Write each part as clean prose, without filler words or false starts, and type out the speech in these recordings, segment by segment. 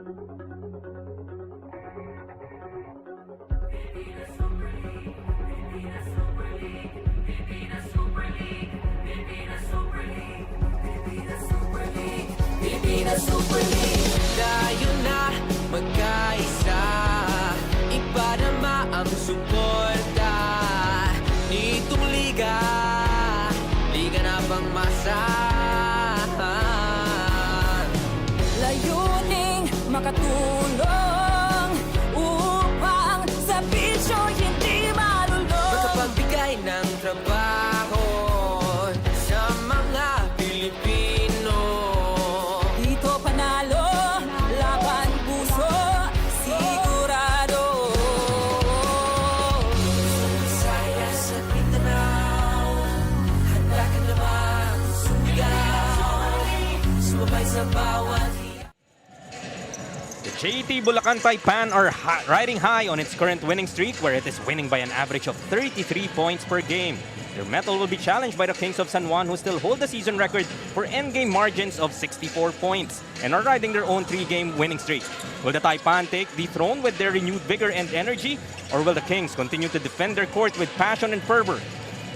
Tayo na magkaisa, ipadama ang suporta nitong liga, liga na pangmasahan. Layuning makatulong upang sa bisyo hindi malulong. Makapagbigay ng trabaho sa mga Pilipino. Dito panalo, laban puso, sigurado. Saya sa Mindanao, handa ka na bang sumigaw, sumabay sa bawat. The JT Bulacan Taipan are riding high on its current winning streak, where it is winning by an average of 33 points per game. Their mettle will be challenged by the Kings of San Juan, who still hold the season record for endgame margins of 64 points and are riding their own 3-game winning streak. Will the Taipan take the throne with their renewed vigor and energy, or will the Kings continue to defend their court with passion and fervor?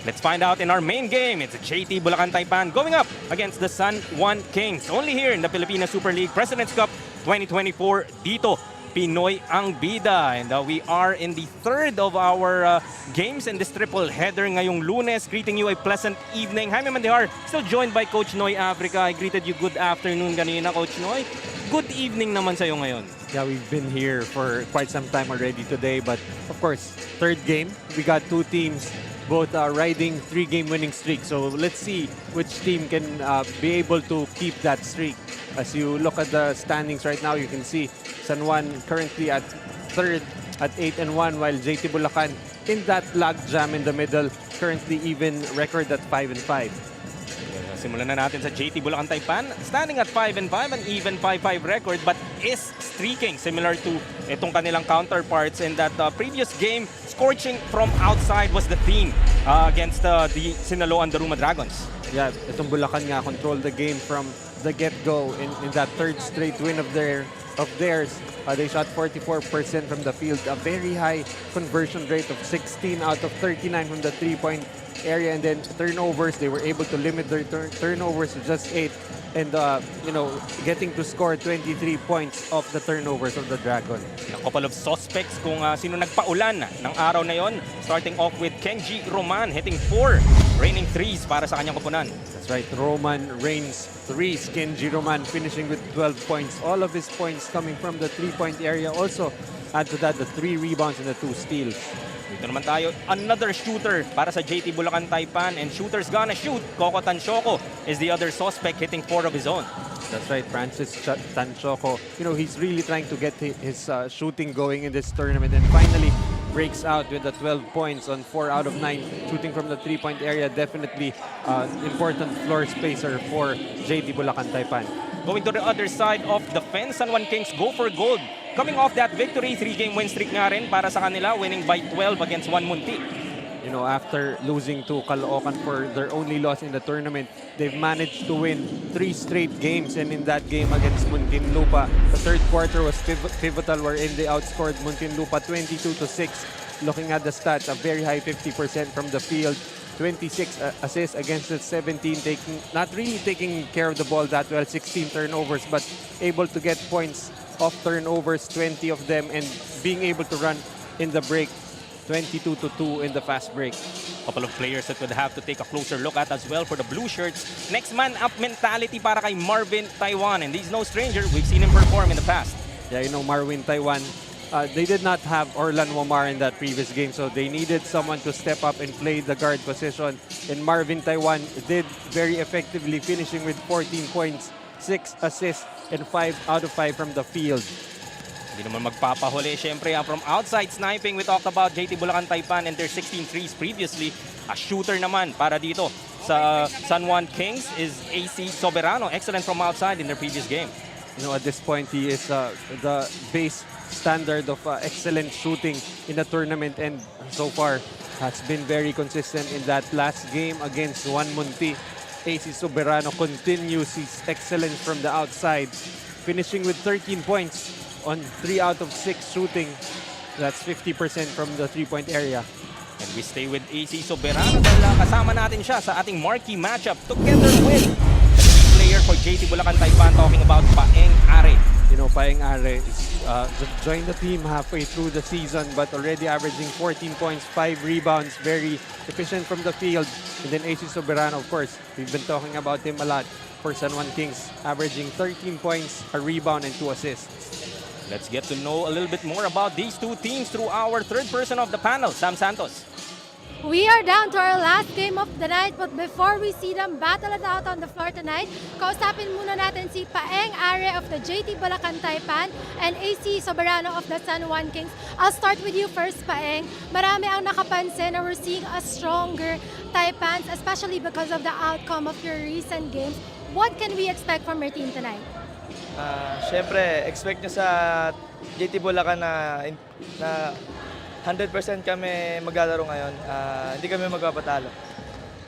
Let's find out in our main game. It's the JT Bulacan Taipan going up against the San Juan Kings. Only here in the Filipina Super League President's Cup 2024. Dito, Pinoy ang bida. And we are in the third of our games in this triple header ngayong Lunes. Greeting you a pleasant evening. Jaime Mandihar, still joined by Coach Noy Africa. I greeted you good afternoon kanina, Coach Noy. Good evening naman sa'yo ngayon. Yeah, we've been here for quite some time already today. But of course, third game, we got two teams both riding 3-game winning streak. So let's see which team can be able to keep that streak. As you look at the standings right now, you can see San Juan currently at third at 8-1, while JT Bulacan in that lag jam in the middle, currently even record at 5-5. Simulan na natin sa JT Bulacan Taipan, standing at 5-5, an even 5-5 record, but is streaking similar to itong kanilang counterparts in that previous game. Scorching from outside was the theme against the Sinaloa and Daruma Dragons. Yeah, itong Bulacan nga control the game from the get-go in that third straight win of theirs. They shot 44% from the field, a very high conversion rate of 16 out of 39 from the three-point area, and then turnovers, they were able to limit their turnovers to just 8, and getting to score 23 points off the turnovers of the Dragon. A couple of suspects kung sino nagpaulan ng araw na yon, starting off with Kenji Roman hitting 4 raining threes para sa kanyang koponan. That's right, Roman rains 3s. Kenji Roman finishing with 12 points. All of his points coming from the three-point area. Also, add to that the 3 rebounds and the 2 steals. Dito naman tayo, another shooter para sa JT Bulacan Taipan, and shooters gonna shoot. Coco Tanchoco is the other suspect, hitting 4 of his own. That's right, Francis Tanchoco. He's really trying to get his shooting going in this tournament, and finally breaks out with the 12 points on 4 out of 9 shooting from the three-point area. Definitely important floor spacer for JT Bulacan Taipan. Going to the other side of the fence, San Juan Kings go for gold. Coming off that victory, 3-game win streak nga rin para sa kanila, winning by 12 against Juan Munti. After losing to Caloocan for their only loss in the tournament, they've managed to win 3 straight games, and in that game against Muntinlupa, the third quarter was pivotal, wherein they outscored Muntinlupa 22-6. Looking at the stats, a very high 50% from the field, 26 assists against the 17, not really taking care of the ball that well, 16 turnovers, but able to get points off turnovers, 20 of them, and being able to run in the break, 22-2 in the fast break. Couple of players that would have to take a closer look at as well for the blue shirts. Next man up mentality para kay Marvin Taiwan, and he's no stranger. We've seen him perform in the past. Yeah, Marvin Taiwan, they did not have Orlan Wamar in that previous game, so they needed someone to step up and play the guard position. And Marvin Taiwan did very effectively, finishing with 14 points, 6 assists, and 5 out of 5 from the field. Hindi naman magpapahuli. Siyempre, from outside sniping, we talked about JT Bulacan Taipan and their 16 threes previously. A shooter naman para dito sa San Juan Kings is AC Soberano. Excellent from outside in their previous game. At this point, he is the base standard of excellent shooting in the tournament, and so far has been very consistent in that last game against Juan Munti. AC Soberano continues his excellence from the outside. finishing with 13 points on 3 out of 6 shooting. That's 50% from the 3-point area. And we stay with AC Soberano dahil kasama natin siya sa ating marquee matchup together with player for JT Bulacan Taipan, talking about Paeng Are. You know, Paeng Are joined the team halfway through the season but already averaging 14 points, 5 rebounds, very efficient from the field. And then AC Soberano, of course, we've been talking about him a lot for San Juan Kings, averaging 13 points, a rebound, and 2 assists. Let's get to know a little bit more about these two teams through our third person of the panel, Sam Santos. We are down to our last game of the night, but before we see them battle it out on the floor tonight, kausapin muna natin si Paeng Are of the JT Bulacan Taipan and AC Soberano of the San Juan Kings. I'll start with you first, Paeng. Marami ang nakapansin na we're seeing a stronger Taipans, especially because of the outcome of your recent games. What can we expect from your team tonight? Siyempre, expect nyo sa JT Bulacan na 100% kami maglalaro ngayon. Hindi kami magpapatalo.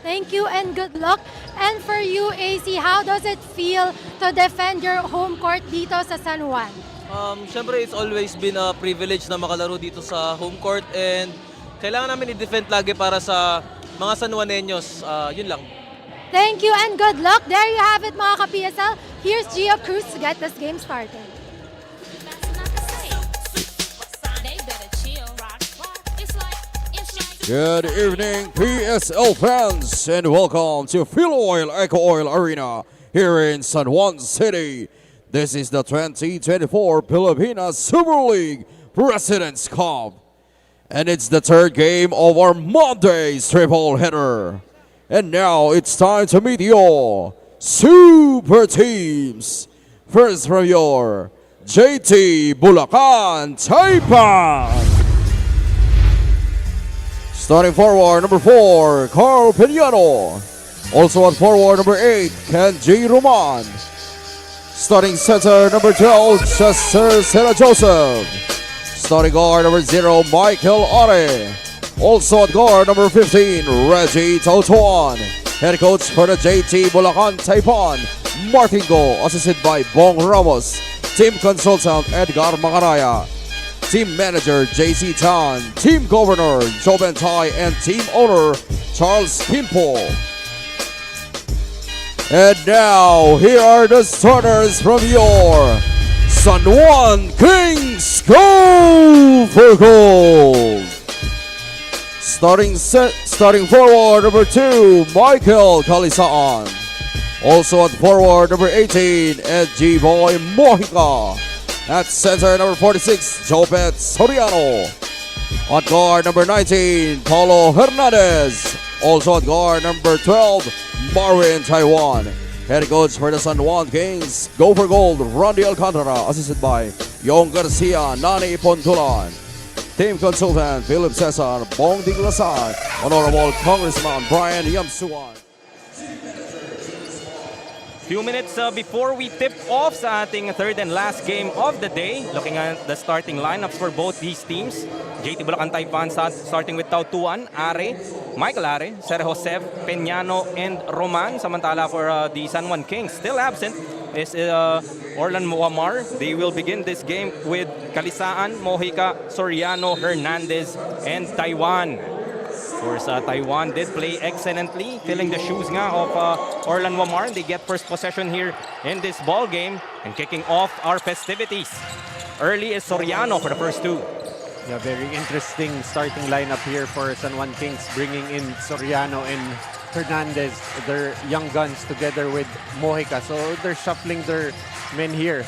Thank you and good luck. And for you, AC, how does it feel to defend your home court dito sa San Juan? Siyempre, it's always been a privilege na makalaro dito sa home court and kailangan namin i-defend lagi para sa mga San Juaneños. Yun lang. Thank you and good luck. There you have it, mga ka-PSL. Here's Gio Cruz to get this game started. Good evening, PSL fans, and welcome to Philoil Eco Oil Arena here in San Juan City. This is the 2024 Pilipinas Super League President's Cup, and it's the third game of our Monday's triple header. And now it's time to meet your super teams. First from your JT Bulacan Taipan. Starting forward, number 4, Carl Piñano. Also at forward, number 8, Kenji Roman. Starting center, number 12, Chester Sena Joseph. Starting guard, number 0, Michael Are. Also at guard, number 15, Reggie Tautuan. Head coach for the JT Bulacan Taipan, Martin Go, assisted by Bong Ramos. Team consultant, Edgar Macaraya. Team manager, JC Tan. Team governor, Joe Bentai. And team owner, Charles Pimpo. And now, here are the starters from your San Juan Kings. Go for gold! Starting forward, number 2, Michael Calisaan. Also at forward, number 18, Edgy Boy Mojica. At center, number 46, Jopet Soriano. At guard, number 19, Paulo Hernandez. Also at guard, number 12, Marvin Taiwan. Head coach for the San Juan Kings, Go for Gold, Randy Alcantara, assisted by Yong Garcia, Nani Pontulan. Team consultant, Philip Cesar, Bong Diglasan, Honorable Congressman Brian Yamsuan. Few minutes before we tip off sa ating third and last game of the day, looking at the starting lineups for both these teams. JT Bulacan Taipan starting with Tautuan, Are, Michael Are, Ser Josef, Peñano, and Roman. Samantala for the San Juan Kings, still absent, is Orlan Muammar. They will begin this game with Calisaan, Mojica, Soriano, Hernandez, and Taiwan. Of course, Taiwan did play excellently, filling the shoes nga of Orlan Muammar. They get first possession here in this ball game and kicking off our festivities. Early is Soriano for the first two. Yeah, very interesting starting lineup here for San Juan Kings, bringing in Soriano and Hernandez, their young guns, together with Mojica. So they're shuffling their men here.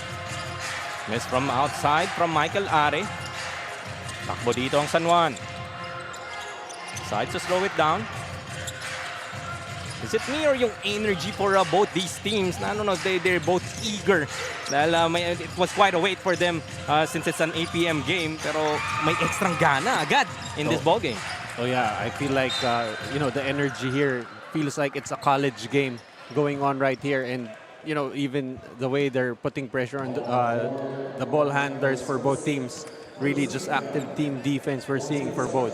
Miss from outside from Michael Are. Takbo dito ang San Juan. Decides to slow it down. Is it me or yung energy for both these teams? I don't know, they're both eager. Dahil it was quite a wait for them since it's an 8 p.m. game. Pero may extrang gana agad in this ball game. Oh yeah, I feel like the energy here feels like it's a college game going on right here, and even the way they're putting pressure on the ball handlers for both teams, really just active team defense we're seeing for both.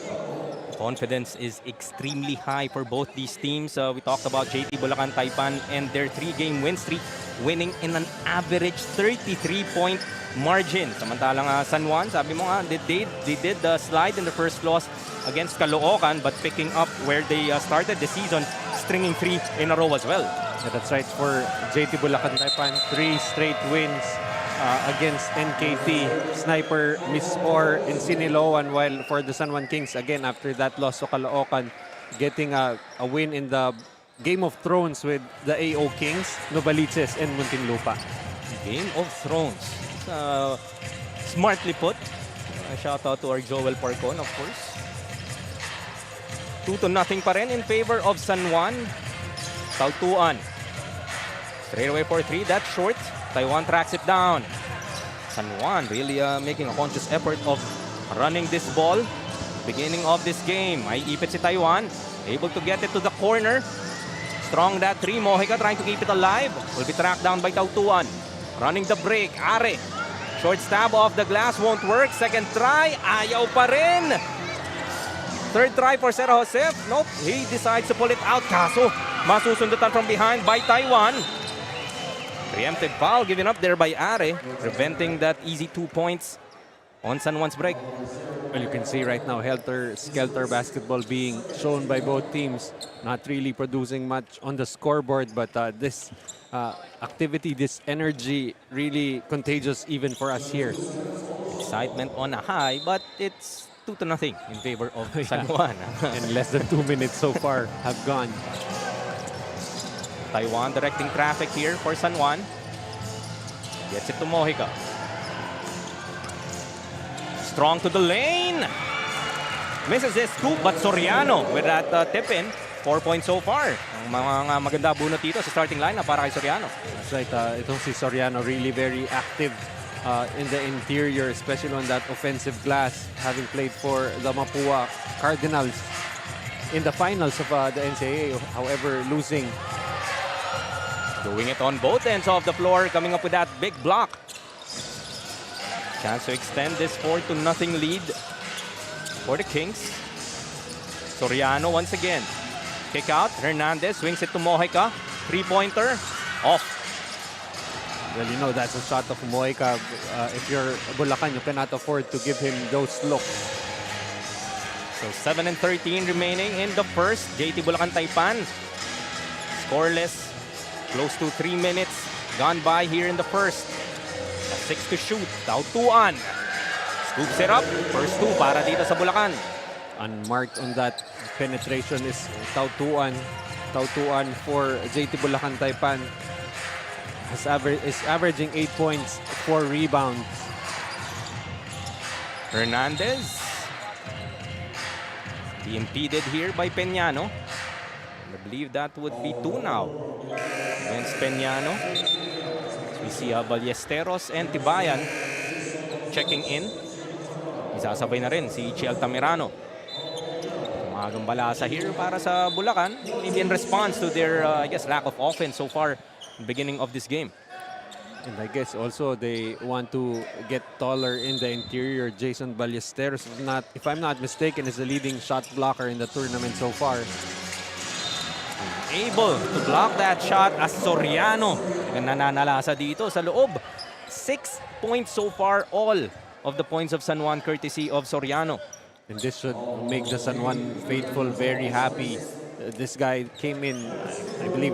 Confidence is extremely high for both these teams. We talked about JT Bulacan Taipan and their 3-game win streak. winning in an average 33-point margin. Samantalang San Juan, sabi mo nga, they did the slide in the first loss against Caloocan, but picking up where they started the season, stringing 3 in a row as well. Yeah, that's right for JT Bulacan Taipan. 3 straight wins against NKT. Sniper, Miss Or, and Siniloan, while for the San Juan Kings, again, after that loss to Caloocan, getting a win in the Game of Thrones with the AO Kings, Novaliches, and Muntinlupa. Game of Thrones. Smartly put. Shout out to our Joel Parcon, of course. 2-0 pa rin in favor of San Juan. Tautuan. Straight away for 3. That's short. Taiwan tracks it down. San Juan really making a conscious effort of running this ball. Beginning of this game. Ay ipit si Taiwan. Able to get it to the corner. Strong that 3. Mojica trying to keep it alive. Will be tracked down by Tautuan. Running the break. Are. Short stab off the glass. Won't work. Second try. Ayaw pa rin. Third try for Sera Josef. Nope. He decides to pull it out. Kaso, masusundutan from behind by Taiwan. Preemptive foul given up there by Are. Preventing that easy 2 points on San Juan's break. Well, you can see right now, helter-skelter basketball being shown by both teams. Not really producing much on the scoreboard, but this activity, this energy, really contagious even for us here. Excitement on a high, but it's 2-0 in favor of San Juan. And less than 2 minutes so far have gone. Taiwan directing traffic here for San Juan. Gets it to Mojica. Strong to the lane. Misses his scoop, but Soriano with that tip-in. 4 points so far. Ang mga maganda bunot dito sa starting lineup para kay Soriano. That's right. Itong si Soriano really very active in the interior, especially on that offensive glass, having played for the Mapua Cardinals in the finals of the NCAA, however, losing. Doing it on both ends of the floor, coming up with that big block. Chance to extend this 4-0 lead for the Kings. Soriano once again. Kick out. Hernandez swings it to Mojica. 3-pointer. Off. Well, you know, that's a shot of Mojica. If you're Bulacan, you cannot afford to give him those looks. So 7-13 remaining in the first. JT Bulacan Taipan. Scoreless. Close to 3 minutes gone by here in the first. 6 to shoot. Tautuan. Scoops it up. First 2 para dito sa Bulacan. Unmarked on that penetration is Tautuan. Tautuan for JT Bulacan Taipan is averaging 8 points, 4 rebounds. Hernandez. Be impeded here by Peñano. I believe that would be 2 now against Peñano. We see Ballesteros and Tibayan checking in. Isasabay na rin si Chi Altamirano. Umagang balasa here para sa Bulacan. Maybe in response to their, I guess, lack of offense so far in the beginning of this game. And I guess also they want to get taller in the interior. Jason Ballesteros, if I'm not mistaken, is the leading shot blocker in the tournament so far. Able to block that shot as Soriano. Nananalasa dito sa loob. 6 points so far, all of the points of San Juan courtesy of Soriano. And this should make the San Juan faithful very happy. This guy came in, I believe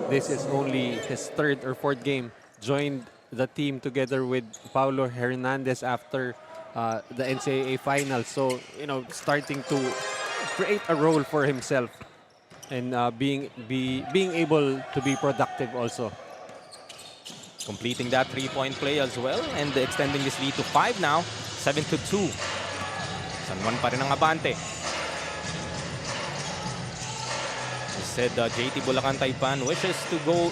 this is only his 3rd or 4th game. Joined the team together with Paulo Hernandez after the NCAA finals. So, you know, starting to create a role for himself. And being able to be productive also. Completing that 3-point play as well and extending this lead to 5 now. 7-2. San Juan pa rin ang abante. He said JT Bulacan Taipan wishes to go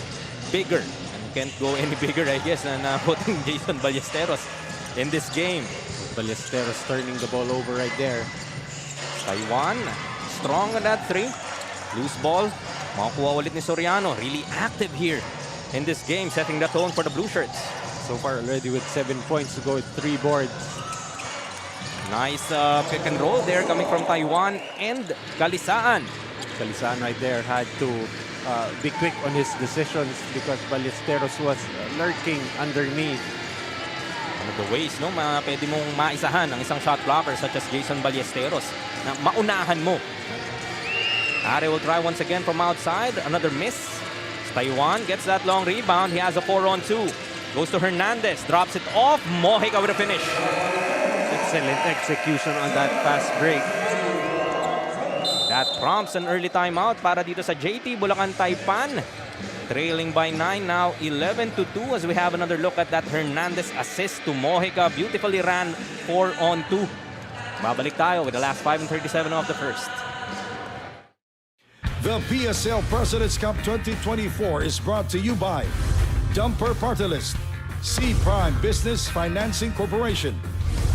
bigger. And can't go any bigger, I guess, than putting Jason Ballesteros in this game. Ballesteros turning the ball over right there. Taiwan, strong on that 3. Loose ball. Makakuha ulit ni Soriano. Really active here in this game, setting the tone for the Blue Shirts. So far already with 7 points to go with 3 boards. Nice pick and roll there coming from Taiwan and Kalisaan. Kalisaan right there had to be quick on his decisions because Ballesteros was lurking underneath. One of the ways, no, pwede mong maisahan ang isang shot blocker such as Jason Ballesteros na maunahan mo. Are will try once again from outside. Another miss. Taiwan gets that long rebound. He has a 4-on-2. Goes to Hernandez. Drops it off. Mojica with a finish. Excellent execution on that fast break. That prompts an early timeout para dito sa JT Bulacan Taipan. Trailing by 9 now, 11-2 as we have another look at that Hernandez assist to Mojica. Beautifully ran 4-on-2. Babalik tayo with the last 5:37 of the first. The PSL President's Cup 2024 is brought to you by Dumper Party List, C Prime Business Financing Corporation,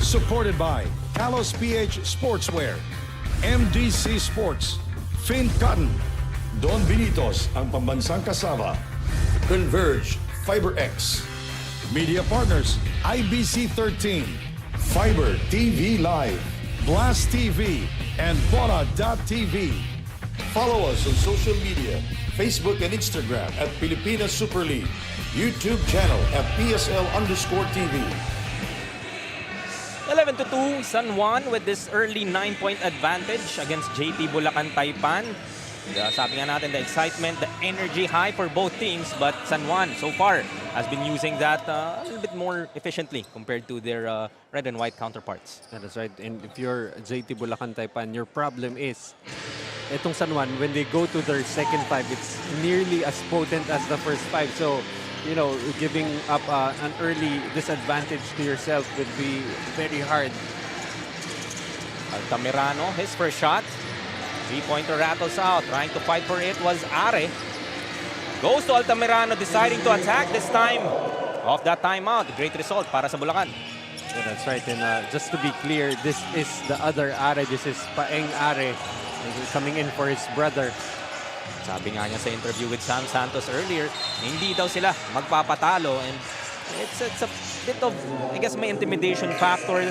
supported by Kalos PH Sportswear, MDC Sports, Fin Cotton, Don Benitos, ang pambansang kasama, Converge, FiberX, Media Partners, IBC 13, Fiber TV Live, Blast TV, and Bona.tv. Follow us on social media, Facebook and Instagram at Pilipinas Super League, YouTube channel at PSL_TV. 11-2, San Juan with this early 9-point advantage against JT Bulacan Taipan. Sabi nga natin, the excitement, the energy high for both teams, but San Juan so far has been using that a little bit more efficiently compared to their red and white counterparts. That's right. And if you're JT Bulacan Taipan, your problem is itong San Juan, when they go to their second five, it's nearly as potent as the first five. So, you know, giving up an early disadvantage to yourself would be very hard. Altamirano, his first shot. Three-pointer rattles out. Trying to fight for it was Are. Goes to Altamirano, deciding to attack this time. Off that timeout, great result para sa Bulacan. Yeah, that's right. And just to be clear, this is the other Are. This is Paeng Are coming in for his brother. Sabi nga niya sa interview with Sam Santos earlier, hindi daw sila magpapatalo, and it's a bit of, I guess, may intimidation factor,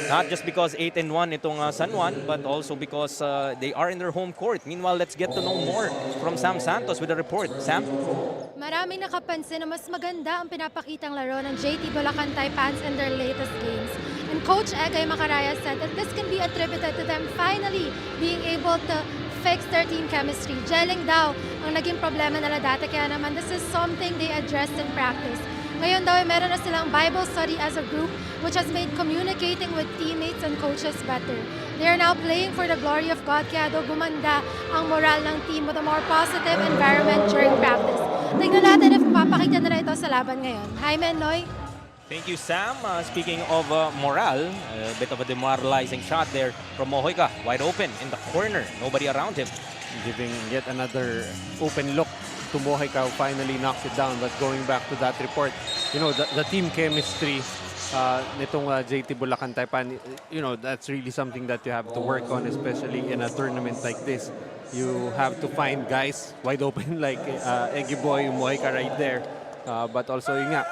not just because 8-1 itong San Juan, but also because they are in their home court. Meanwhile, let's get to know more from Sam Santos with a report. Sam? Maraming nakapansin na mas maganda ang pinapakitang laro ng JT Bulacan Taipans in their latest games. And Coach Egay Macaraya said that this can be attributed to them finally being able to fix their team chemistry. Gelling daw ang naging problema nila dati, kaya naman this is something they addressed in practice. Ngayon daw, meron na silang Bible study as a group, which has made communicating with teammates and coaches better. They are now playing for the glory of God, kaya daw gumanda ang moral ng team with a more positive environment during practice. Tignan natin if mapapakita nila ito sa laban ngayon. Jaime, Noy? Thank you, Sam. Speaking of morale, a bit of a demoralizing shot there from Mojica. Wide open in the corner. Nobody around him. Giving yet another open look to Mojica, who finally knocks it down. But going back to that report, you know, the team chemistry nitong JT Bulacan Taipan, you know, that's really something that you have to work on, especially in a tournament like this. You have to find guys wide open like Eggy Boy, Mojica right there. But also, yun nga,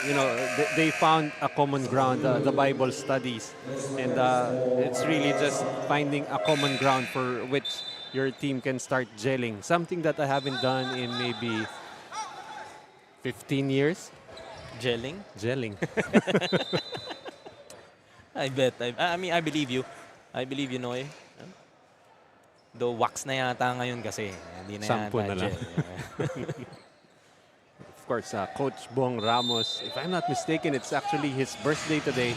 you know, they found a common ground, the Bible studies. And it's really just finding a common ground for which your team can start gelling. Something that I haven't done in maybe 15 years. Gelling? Gelling. I bet. I mean, I believe you. I believe you, Noy. Though wax na yata ngayon kasi. Hindi na Sampu yata na lang. gel. Of course, Coach Bong Ramos, if I'm not mistaken, it's actually his birthday today.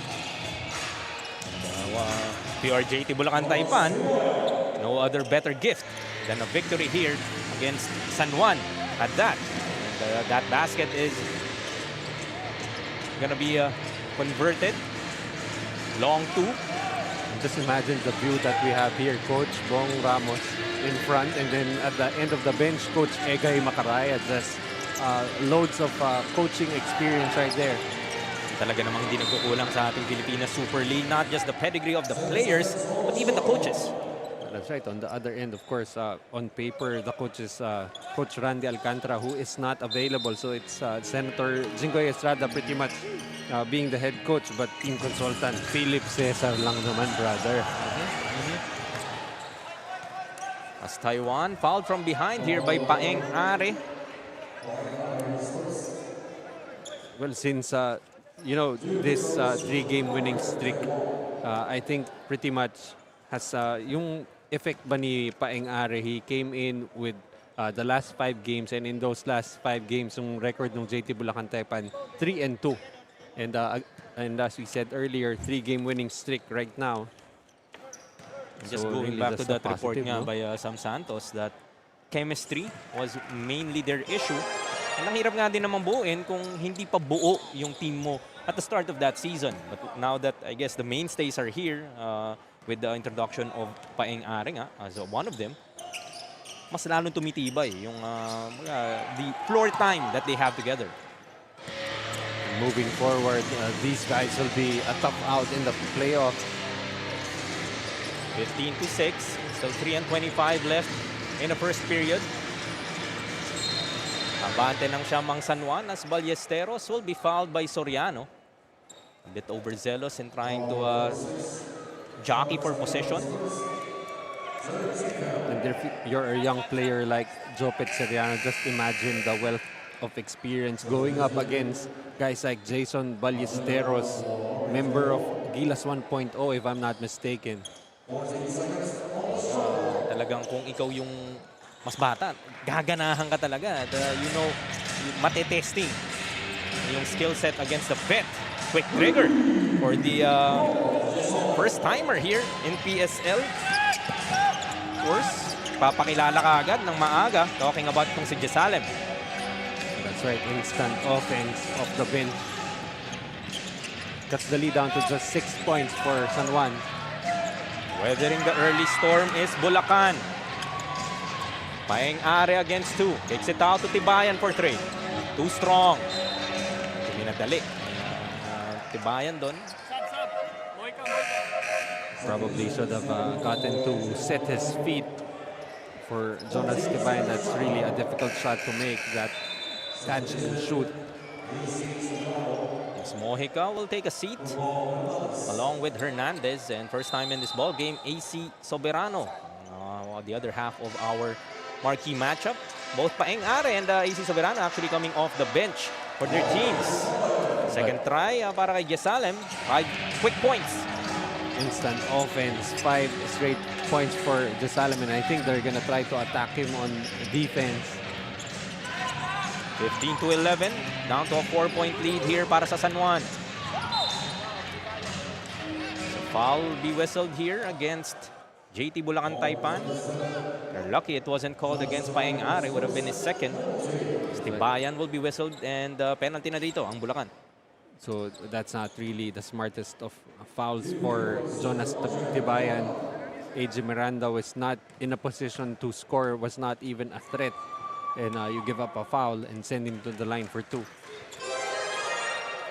PRJT Bulacan Taipan, no other better gift than a victory here against San Juan at that. And, that basket is gonna be converted. Long two. And just imagine the view that we have here. Coach Bong Ramos in front, and then at the end of the bench, Coach Egay Macaraya. Just loads of coaching experience right there. Talaga namang hindi nagkukulang sa ating Pilipinas Super League. Not just the pedigree of the players, but even the coaches. That's right. On the other end, of course, on paper, the coach is Coach Randy Alcantara, who is not available. So it's Senator Jingoy Estrada pretty much being the head coach, but team consultant Philip Cesar lang naman, brother. As Taiwan fouled from behind here by Paeng Are. Well, since this 3-game winning streak, I think pretty much has yung effect ba ni Paeng Are. He came in with the last 5 games, and in those last 5 games, yung record ng JT Bulacan Taipan 3-2, and as we said earlier, 3-game winning streak right now. Just So going really back to that's a that report positive, nga no? by Sam Santos that chemistry was mainly their issue. And ang hirap nga din naman buuin kung hindi pa buo yung team mo at the start of that season. But now that I guess the mainstays are here with the introduction of Paeng Are nga as one of them, mas lalong tumitibay yung the floor time that they have together. Moving forward, these guys will be a tough out in the playoff. 15-6, still 3:25 left in the first period. Abante ng Siamang San Juan as Ballesteros will be fouled by Soriano. A bit overzealous in trying to jockey for possession. And if you're a young player like Jopet Seriano, just imagine the wealth of experience going up against guys like Jason Ballesteros, member of Gilas 1.0 if I'm not mistaken. Talagang kung ikaw yung mas bata, gaganahan ka talaga. Matetesting yung skill set against the vet. Quick trigger for the first timer here in PSL. Of course, papakilala ka agad ng maaga. Talking about itong si Jesalem. That's right, instant offense off the bench. Cuts the lead down to just 6 points for San Juan. Weathering the early storm is Bulacan. Paeng Are against 2. Kicks it out to Tibayan for 3. Too strong. Minadali. Tibayan doon. Probably should have gotten to set his feet for Jonas Tibayan. That's really a difficult shot to make, that catch and shoot. Mojica will take a seat along with Hernandez, and first time in this ball game, AC Soberano. The other half of our marquee matchup. Both Paeng Are and AC Soberano actually coming off the bench for their teams. Second try para kay Jesalem. 5 quick points. Instant offense, 5 straight points for Jesalem, and I think they're gonna try to attack him on defense. 15-11, down to a 4-point lead here para sa San Juan. So foul will be whistled here against JT Bulacan Taipan. They're lucky it wasn't called against Paeng Are. It would have been his second. Tibayan will be whistled, and penalty na dito ang Bulacan. So that's not really the smartest of fouls for Jonas Tibayan. AJ Miranda was not in a position to score, was not even a threat. And you give up a foul and send him to the line for 2.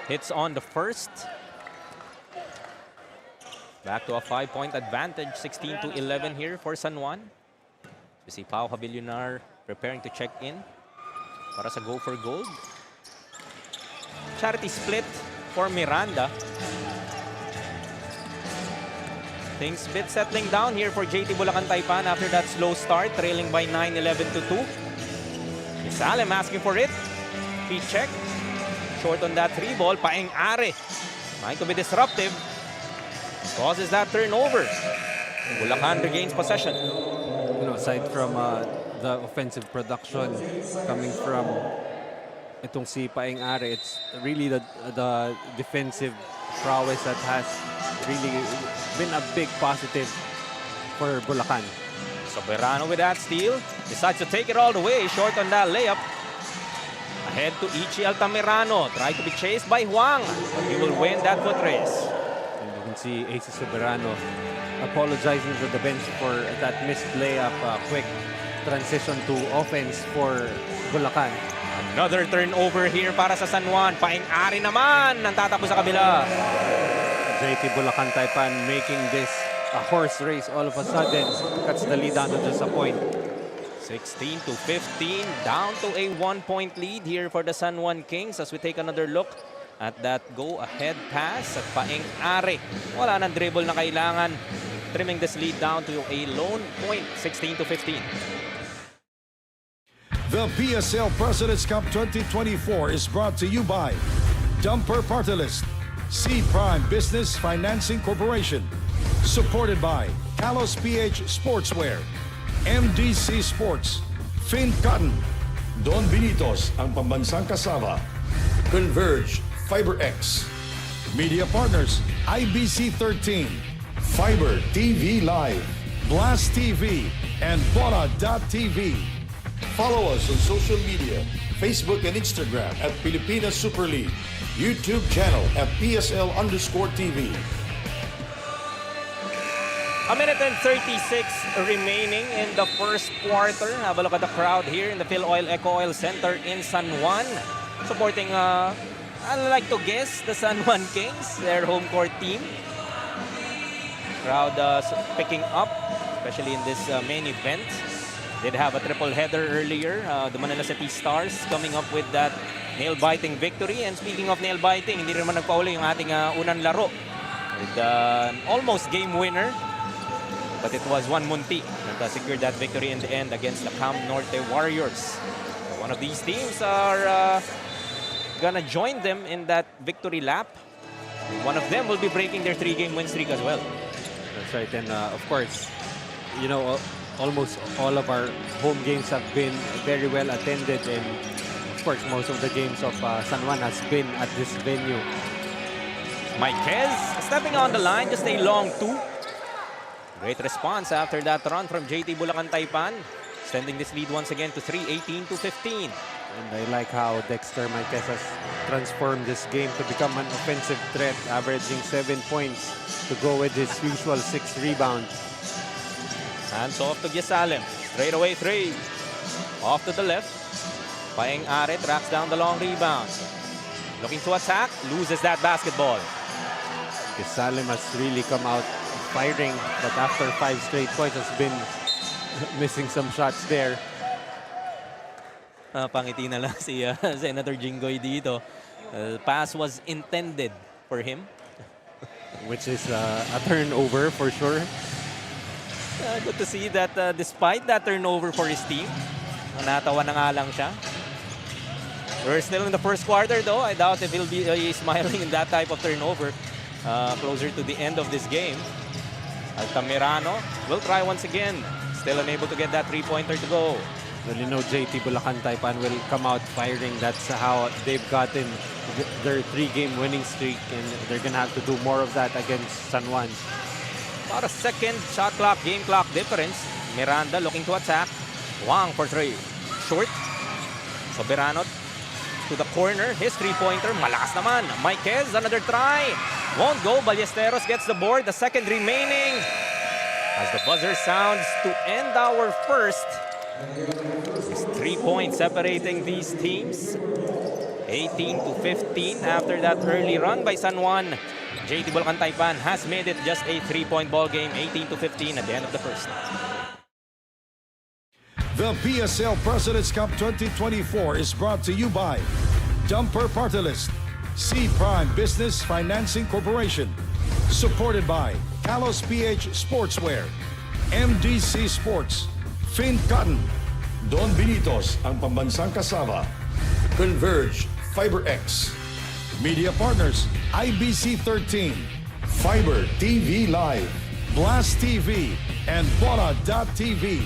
Hits on the first. Back to a 5-point advantage, 16-11 here for San Juan. We see Pao Havillonar preparing to check in para sa go for gold. Charity split for Miranda. Things bit settling down here for JT Bulacan Taipan after that slow start, trailing by 9, 11-2. Salem asking for it. He checked. Short on that 3 ball. Paeng Are trying to be disruptive. Causes that turnover. Bulacan regains possession. Aside from the offensive production coming from itong si Paeng Are, it's really the defensive prowess that has really been a big positive for Bulacan. Soberano with that steal. Decides to take it all the way. Short on that layup. Ahead to Ichi Altamirano. Try to be chased by Juan. But he will win that foot race. And you can see AC Soberano apologizing to the bench for that missed layup. Quick transition to offense for Bulacan. Another turnover here para sa San Juan. Paeng Are naman ang tatakbo sa kabila. JT Bulacan Taipan making this a horse race all of a sudden. Cuts the lead down to just a point. 16-15, down to a 1-point lead here for the San Juan Kings as we take another look at that go-ahead pass at Paeng Are. Wala nang dribble na kailangan trimming this lead down to a lone point, 16-15. The PSL President's Cup 2024 is brought to you by Dumper Party List, C Prime Business Financing Corporation, supported by Kalos PH Sportswear, MDC Sports, Fin Cotton, Don Benitos ang pambansang kasama, Converge FiberX, Media Partners, IBC 13, Fiber TV Live, Blast TV, and Bola.tv. Follow us on social media, Facebook and Instagram at Pilipinas Super League, YouTube channel at PSL_TV. A minute and 36 remaining in the first quarter. Have a look at the crowd here in the Phil Oil Eco Oil Center in San Juan. Supporting, I'd like to guess, the San Juan Kings, their home court team. Crowd picking up, especially in this main event. Did have a triple header earlier. The Manila City Stars coming up with that nail-biting victory. And speaking of nail-biting, hindi naman nagpauli yung ating unang laro. With an almost game winner. But it was Juan that secured that victory in the end against the Cam Norte Warriors. So one of these teams are gonna join them in that victory lap. One of them will be breaking their 3-game win streak as well. That's right, and of course, you know, almost all of our home games have been very well attended, and of course, most of the games of San Juan has been at this venue. Maiquez stepping on the line, just a long 2. Great response after that run from JT Bulacan Taipan, extending this lead once again to 3, 18-15. And I like how Dexter Maiquez has transformed this game to become an offensive threat, averaging 7 points to go with his usual 6 rebounds. Hands off to Gisalem. Straight away 3. Off to the left. Paeng Are tracks down the long rebound. Looking to attack. Loses that basketball. Gisalem has really come out firing, but after 5 straight points has been missing some shots there. Pangiti na lang si Senator Jinggoy dito. Pass was intended for him. Which is a turnover for sure. Good to see that despite that turnover for his team, natawa na nga lang siya. We're still in the first quarter though. I doubt if he'll be smiling in that type of turnover closer to the end of this game. Altamirano will try once again. Still unable to get that 3-pointer to go. Well, you know, JT Bulacan Taipan will come out firing. That's how they've gotten their 3-game winning streak, and they're gonna have to do more of that against San Juan. About a second shot clock, game clock difference. Miranda looking to attack. Juan for 3. Short. Soberano to the corner. His 3-pointer. Malakas naman. Maiquez, another try. Won't go. Ballesteros gets the board. The second remaining. As the buzzer sounds to end our first. It's 3 points separating these teams. 18-15 after that early run by San Juan. JT Bulacan Taipan has made it just a 3-point ball game, 18-15 at the end of the first. The PSL President's Cup 2024 is brought to you by Dumper Party List, C Prime Business Financing Corporation, supported by Kalos PH Sportswear, MDC Sports, Fin Cotton, Don Benitos ang pambansang kasama, Converge FiberX, Media Partners, IBC 13, Fiber TV Live, Blast TV, and Bola.tv.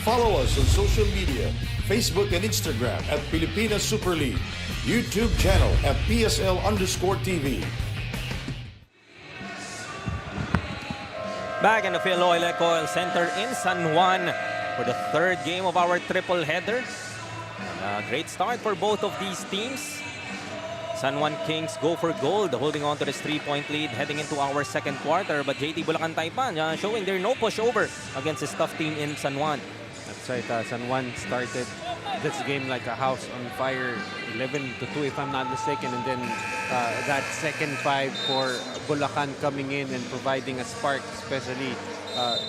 Follow us on social media, Facebook and Instagram at Pilipinas Super League, YouTube channel at PSL_TV. Back in the Phil Oil Eco Oil Center in San Juan for the 3rd game of our triple header. A great start for both of these teams. San Juan Kings go for gold, holding on to this 3-point lead heading into our second quarter. But JT Bulacan Taipan showing their no pushover against this tough team in San Juan. That's right. San Juan started this game like a house on fire, 11-2 if I'm not mistaken, and then that second 5 for Bulacan coming in and providing a spark, especially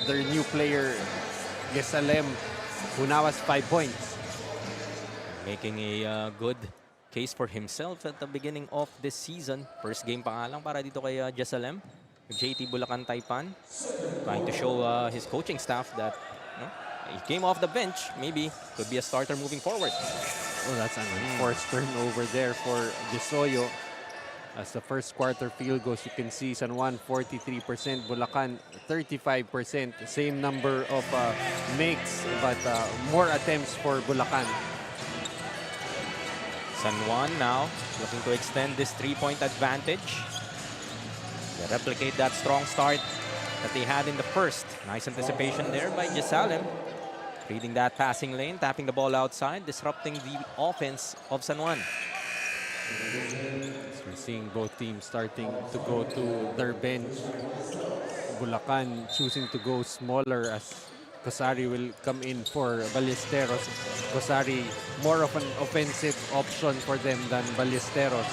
their new player Yesalem, who now has 5 points. Making a good case for himself at the beginning of this season. First game pa nga lang para dito kay Jesalem. JT Bulacan Taipan, trying to show his coaching staff that he came off the bench, maybe could be a starter moving forward. Oh, that's an enforced turnover there for Disoyo. As the first quarter field goes, you can see San Juan 43%, Bulacan 35%. Same number of makes, but more attempts for Bulacan. San Juan now looking to extend this 3-point advantage. They replicate that strong start that they had in the first. Nice anticipation there by Jesalem. Reading that passing lane, tapping the ball outside, disrupting the offense of San Juan. As we're seeing both teams starting to go to their bench. Bulacan choosing to go smaller as Cosari will come in for Ballesteros. Cosari more of an offensive option for them than Ballesteros.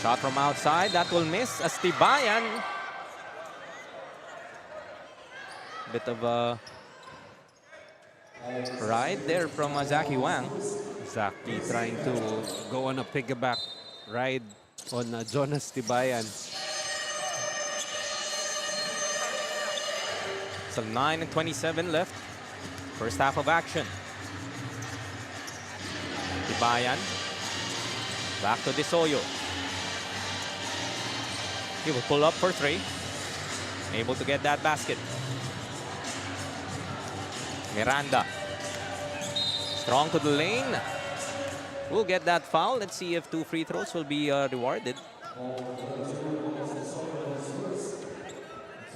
Shot from outside, that will miss as Tibayan. Bit of a ride there from Zaki Wang. Zaki trying to go on a piggyback ride on Jonas Tibayan. So 9:27 left. First half of action. Tibayan. Back to Disoyo. He will pull up for three. Able to get that basket. Miranda. Strong to the lane. Will get that foul. Let's see if 2 free throws will be rewarded.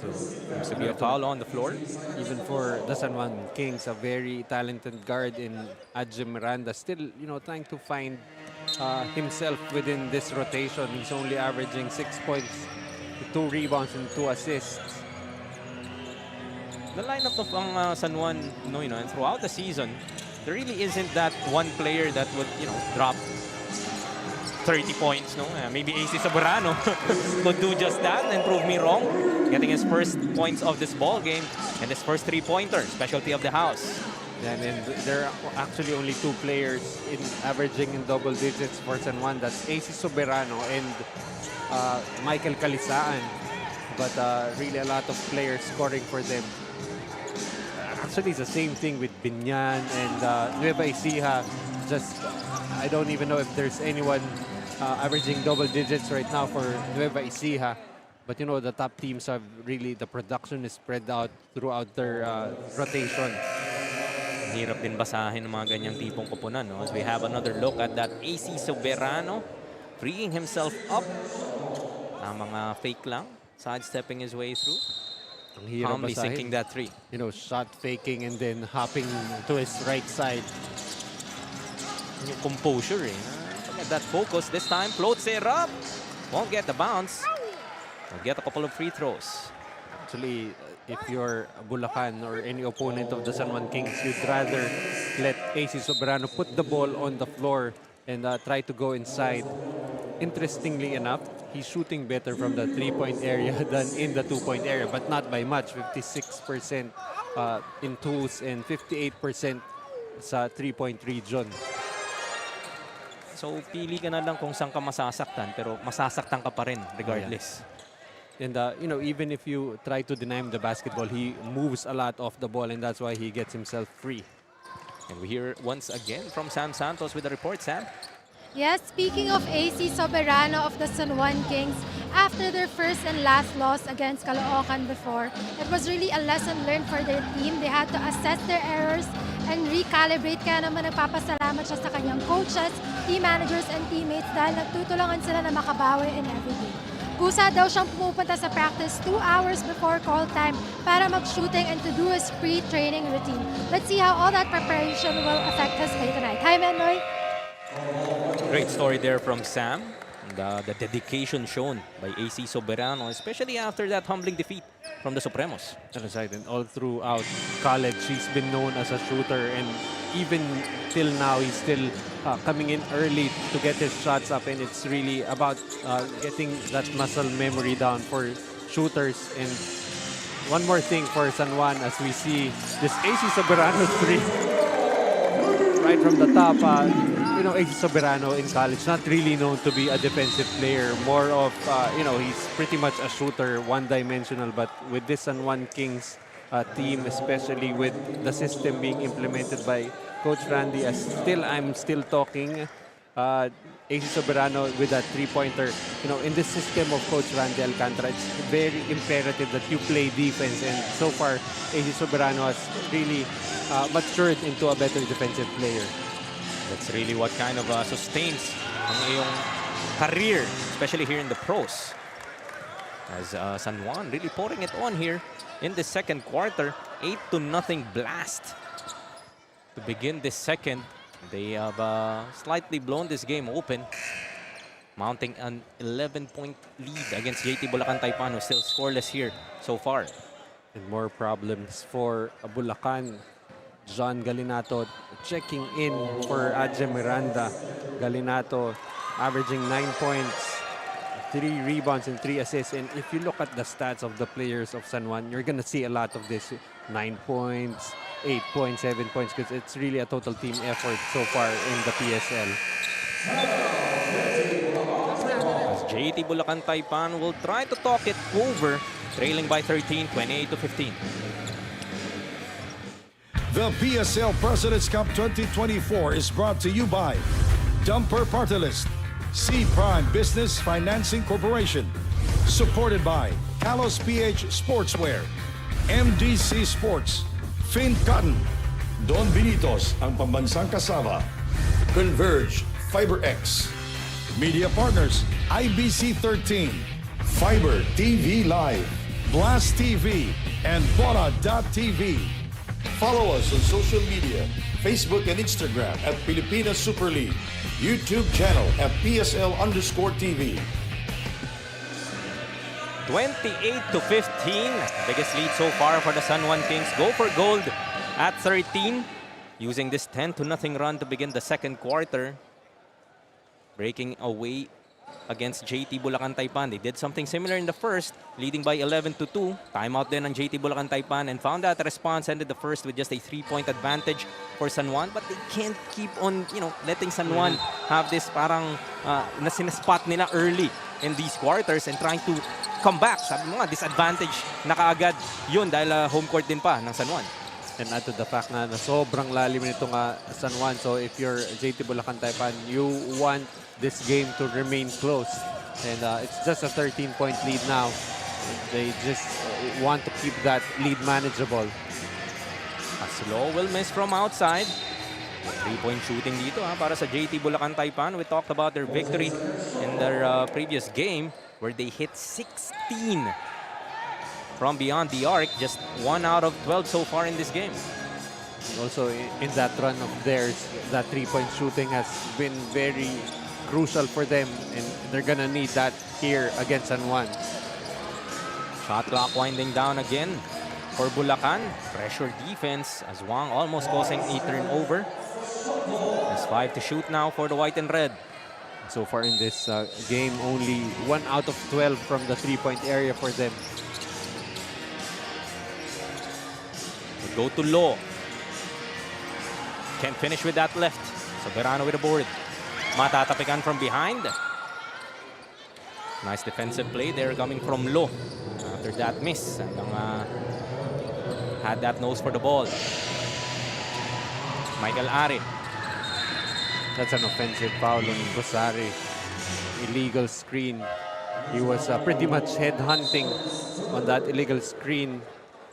So seems to be a foul on the floor. Even for the San Juan Kings, a very talented guard in Adje Miranda. Still, trying to find himself within this rotation. He's only averaging 6 points, 2 rebounds, and 2 assists. The lineup of San Juan, and throughout the season, there really isn't that one player that would, drop 30 points, maybe AC Soberano could do just that and prove me wrong. Getting his first points of this ball game and his first 3-pointer, specialty of the house. And there are actually only 2 players averaging in double digits for San Juan. That's AC Soberano and Michael Calisaan. But really a lot of players scoring for them. Actually, it's the same thing with Binyan and Nueva Ecija. I don't even know if there's anyone averaging double digits right now for Nueva Ecija. But the top teams have really, the production is spread out throughout their rotation. Hirap din basahin ng mga ganyang tipong koponan, as we have another look at that AC Soberano freeing himself up. Mga fake lang, sidestepping his way through. Calmly sinking that 3. Shot faking and then hopping to his right side. Yung composure, Look at that focus this time. Floats it up. Won't get the bounce. Will get a couple of free throws. Actually, if you're Bulacan or any opponent of the San Juan Kings, you'd rather let AC Soberano put the ball on the floor and try to go inside. Interestingly enough, he's shooting better from the 3-point area than in the 2-point area, but not by much. 56% in twos and 58% sa 3-point region. So, pili ka na lang kung saan ka masasaktan, pero masasaktan ka pa rin regardless. And, even if you try to deny him the basketball, he moves a lot off the ball, and that's why he gets himself free. And we hear once again from Sam Santos with the report. Sam? Yes, speaking of AC Soberano of the San Juan Kings, after their first and last loss against Caloocan before, it was really a lesson learned for their team. They had to assess their errors and recalibrate. Kaya naman nagpapasalamat siya sa kanyang coaches, team managers, and teammates dahil nagtutulungan sila na makabawi in every game. Kusa daw siyang pumupunta sa practice 2 hours before call time para mag-shooting and to do his pre-training routine. Let's see how all that preparation will affect his play tonight. Hi, Menoy. Great story there from Sam. The dedication shown by AC Soberano, especially after that humbling defeat from the Supremos. That's right, and all throughout college, he's been known as a shooter, and even till now, he's still coming in early to get his shots up, and it's really about getting that muscle memory down for shooters. And one more thing for San Juan, as we see this AC Soberano 3 right from the top. AC Soberano in college, not really known to be a defensive player. More of, he's pretty much a shooter, one-dimensional. But with this San Juan Kings team, especially with the system being implemented by Coach Randy, I'm still talking. AC Soberano with that three-pointer. In this system of Coach Randy Alcantara, it's very imperative that you play defense. And so far, AC Soberano has really matured into a better defensive player. That's really what kind of sustains ang iyong career, especially here in the pros. As San Juan really pouring it on here in the second quarter. 8-0 blast to begin this second. They have slightly blown this game open, mounting an 11-point lead against JT Bulacan Taipan, who's still scoreless here so far. And more problems for Bulacan. John Galinato checking in for Adje Miranda. Galinato averaging 9 points, 3 rebounds, and 3 assists. And if you look at the stats of the players of San Juan, you're going to see a lot of this. 9 points, 8 points, 7 points, because it's really a total team effort so far in the PSL. As JT Bulacan Taipan will try to talk it over, trailing by 13, 28-15. The PSL President's Cup 2024 is brought to you by Dumper Party List, C Prime Business Financing Corporation, supported by Kalos PH Sportswear, MDC Sports, Fin Cotton, Don Benitos, ang pambansang kasama, Converge, FiberX, Media Partners, IBC 13, Fiber TV Live, Blast TV, and Bola.tv. Follow us on social media, Facebook and Instagram at Pilipinas Super League, YouTube channel at PSL_TV. 28-15, biggest lead so far for the San Juan Kings. Go for gold at 13, using this 10-0 run to begin the second quarter. Breaking away against JT Bulacan Taipan. They did something similar in the first, leading by 11-2. Timeout then on JT Bulacan Taipan, and found that response. Ended the first with just a 3-point advantage for San Juan, but they can't keep on, letting San Juan have this parang na sinaspot nila early in these quarters and trying to come back. Sabi mo nga, disadvantage na kaagad yun dahil home court din pa ng San Juan. And add to the fact na sobrang lalim nitong San Juan. So if you're JT Bulacan Taipan, you want this game to remain close. And it's just a 13-point lead now. They just want to keep that lead manageable. Aslo will miss from outside. 3-point shooting dito para sa JT Bulacan Taipan. We talked about their victory in their previous game where they hit 16 from beyond the arc. Just 1 out of 12 so far in this game. Also in that run of theirs, that 3-point shooting has been very crucial for them, and they're gonna need that here against San Juan. Shot clock winding down again for Bulacan. Pressure defense as Juan almost causing a turnover. There's 5 to shoot now for the white and red. So far in this game, only 1 out of 12 from the 3-point area for them. They go to low. Can't finish with that left. Soberano with the board. Matatapikan from behind. Nice defensive play there coming from low. After that miss, had that nose for the ball. Michael Ari. That's an offensive foul on Rosari. Illegal screen. He was pretty much headhunting on that illegal screen.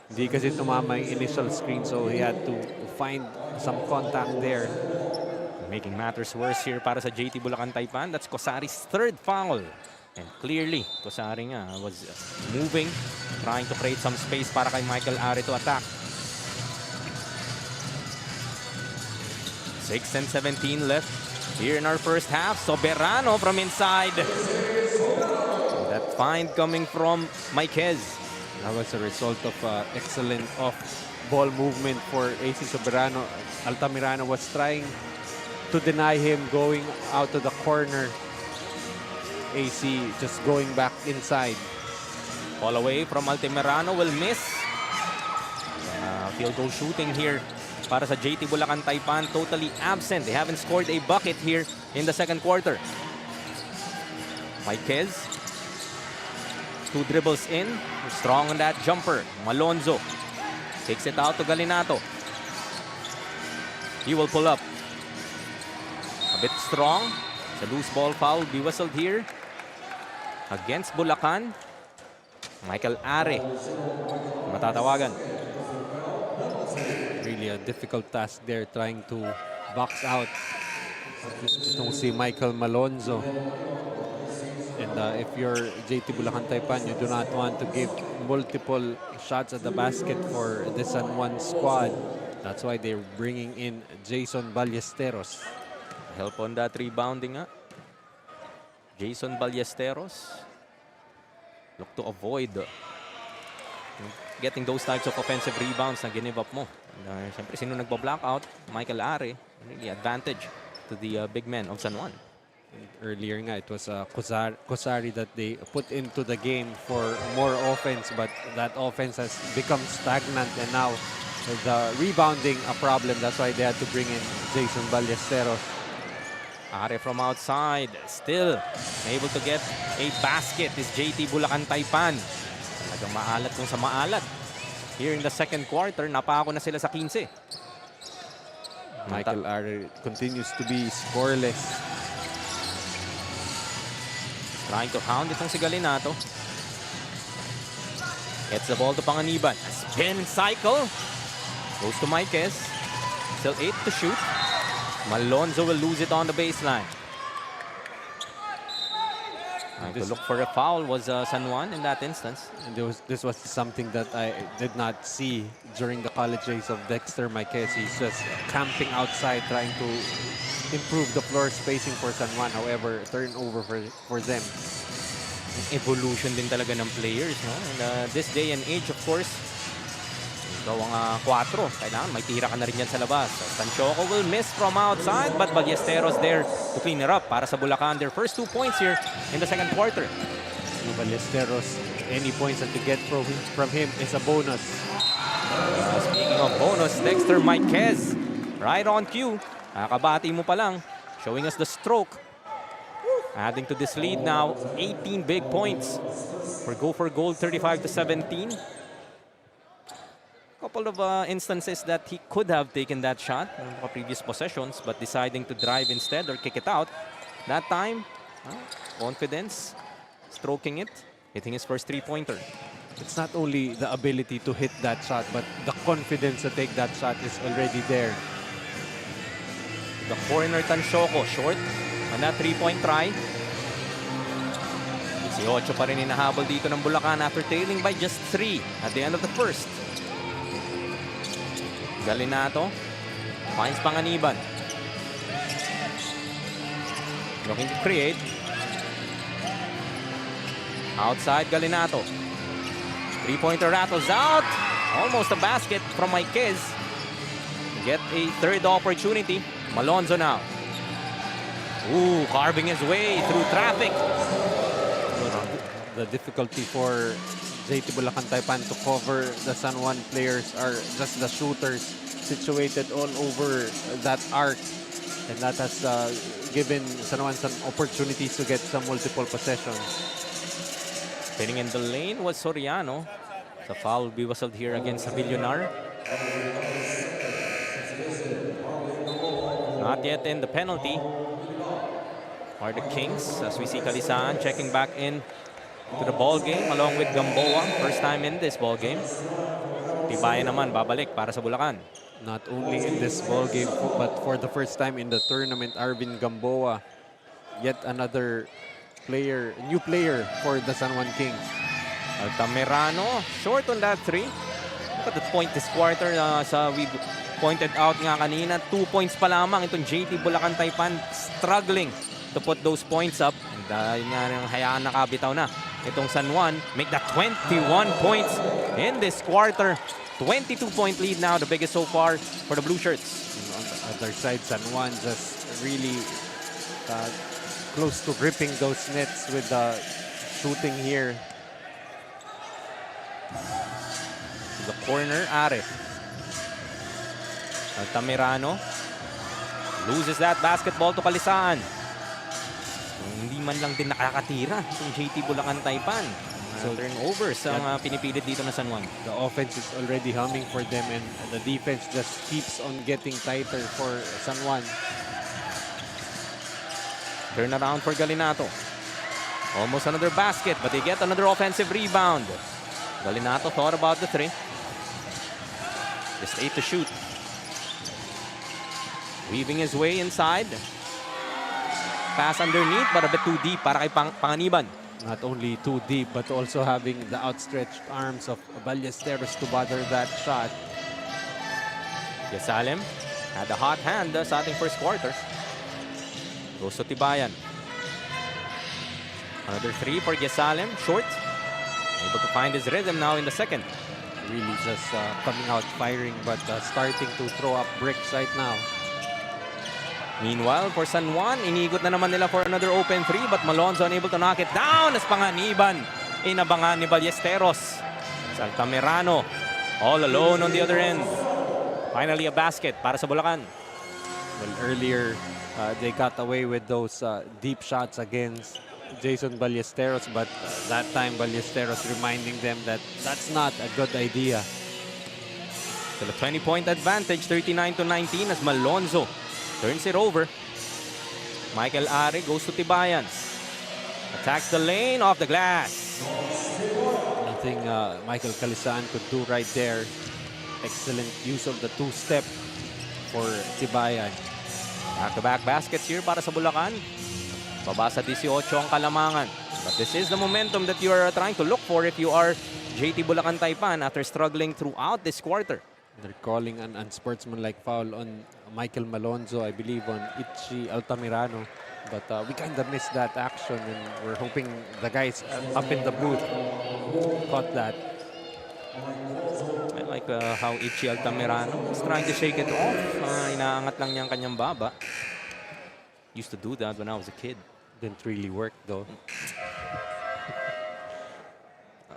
Hindi kasi tumama yung initial screen, so he had to find some contact there. Making matters worse here para sa JT Bulacan Taipan. That's Kosari's third foul. And clearly, Kosari nga was moving, trying to create some space para kay Michael Ari to attack. 6:17 left here in our first half. Soberano from inside. That find coming from Maikez. That was a result of excellent off-ball movement for AC Soberano. Altamirano was trying to deny him going out to the corner. AC just going back inside. Ball away from Altamirano will miss. Field goal shooting here para sa JT Bulacan Taipan. Totally absent. They haven't scored a bucket here in the second quarter. Maiquez. 2 dribbles in. Strong on that jumper. Malonzo takes it out to Galinato. He will pull up. A bit strong. It's a loose ball foul. Be whistled here against Bulacan. Michael Are matatawagan. Really a difficult task there trying to box out. Itong si Michael Malonzo. And if you're JT Bulacan Taipan, you do not want to give multiple shots at the basket for the San Juan squad. That's why they're bringing in Jason Ballesteros. Help on that rebounding. Jason Ballesteros. Look to avoid getting those types of offensive rebounds na give up mo. And, siyempre, sino nagbo-blackout? Michael Are. Really advantage to the big men of San Juan. Earlier nga, it was Kosari that they put into the game for more offense, but that offense has become stagnant, and now the rebounding a problem. That's why they had to bring in Jason Ballesteros. Are from outside, still able to get a basket is JT Bulacan Taipan. Talagang maalat kung sa maalat. Here in the second quarter, napako na sila sa 15. Michael Are continues to be scoreless. Trying to hound itong si Galinato. Gets the ball to Panganiban. A spin cycle. Goes to Maiquez. Still 8 to shoot. Malonzo will lose it on the baseline. Trying to look for a foul was San Juan in that instance. And this was something that I did not see during the college days of Dexter Maiquez. He's just camping outside trying to improve the floor spacing for San Juan. However, turnover for them. Evolution din talaga ng players, no? And this day and age, of course, ikaw ang 4. Kailangan may tira ka na rin yan sa labas. So, Sanchoco will miss from outside, but Ballesteros there to clean it up para sa Bulacan. Their first 2 points here in the second quarter. Ballesteros, any points that you get from him is a bonus. Speaking of bonus, Dexter Maiquez, right on cue. Nakabati mo pa lang, showing us the stroke. Adding to this lead now, 18 big points for Go for Gold, 35 to 17. Couple of instances that he could have taken that shot in previous possessions, but deciding to drive instead or kick it out. That time, confidence, stroking it, hitting his first 3-pointer. It's not only the ability to hit that shot, but the confidence to take that shot is already there. The corner, Tanchoco, short on that 3-point try. 18 pa rin inahabol dito ng Bulacan after trailing by just 3 at the end of the first. Galinato finds Panganiban. Looking to create. Outside Galinato. 3-pointer rattles out. Almost a basket from Maiquez. Get a third opportunity. Malonzo now. Ooh, carving his way through traffic. The difficulty for JT Bulacan Taipan to cover the San Juan players are just the shooters situated all over that arc. And that has given San Juan some opportunities to get some multiple possessions. Spinning in the lane was Soriano. The foul will be whistled here against Savillonar. Not yet in the penalty for the Kings, as we see Kalisaan checking back in to the ball game along with Gamboa. First time in this ball game. Tibayan naman babalik para sa Bulacan. Not only in this ball game, but for the first time in the tournament, Arvin Gamboa, yet another player, new player for the San Juan Kings. Altamirano, short on that 3. Look at the point this quarter. We pointed out nga kanina, 2 points pa lamang itong JT Bulacan Taipan, struggling to put those points up. Dahil nga nang hayaan nakabitaw na itong San Juan, make that 21 points in this quarter. 22-point lead now, the biggest so far for the Blue Shirts. On the other side, San Juan just really close to gripping those nets with the shooting here. To the corner, Are. Altamirano loses that basketball to Kalisaan. Hindi man lang din nakakatira yung JT Bulacan Taipan. So turnovers ang pinipilit dito na San Juan. The offense is already humming for them and the defense just keeps on getting tighter for San Juan. Turnaround for Galinato. Almost another basket, but they get another offensive rebound. Galinato thought about the three. Just 8 to shoot. Weaving his way inside. Pass underneath, but a bit too deep para kay Panganiban. Not only too deep, but also having the outstretched arms of Ballesteros to bother that shot. Yesalem had a hot hand sa ating first quarter. Goes to Tibayan. Another three for Yesalem, short. Able to find his rhythm now in the second. Really just coming out firing, but starting to throw up bricks right now. Meanwhile, for San Juan, inigot na naman nila for another open three, but Malonzo unable to knock it down as Panganiban. Inabangan ni Ballesteros. Altamirano all alone on the other end. Finally, a basket para sa Bulacan. Well, earlier, they got away with those deep shots against Jason Ballesteros, but that time Ballesteros reminding them that that's not a good idea. Still a 20-point advantage, 39-19 as Malonzo turns it over. Michael Are goes to Tibayan. Attacks the lane off the glass. Nothing Michael Kalisaan could do right there. Excellent use of the two-step for Tibayan. Back-to-back baskets here para sa Bulacan. Baba sa 18 ang kalamangan. But this is the momentum that you are trying to look for if you are JT Bulacan Taipan after struggling throughout this quarter. They're calling an unsportsmanlike foul on Michael Malonzo, I believe, on Itchy Altamirano. But we kind of missed that action, and we're hoping the guys up in the booth caught that. I like how Itchy Altamirano is trying to shake it off. Inaangat lang niya ang kanyang baba. Used to do that when I was a kid. Didn't really work, though.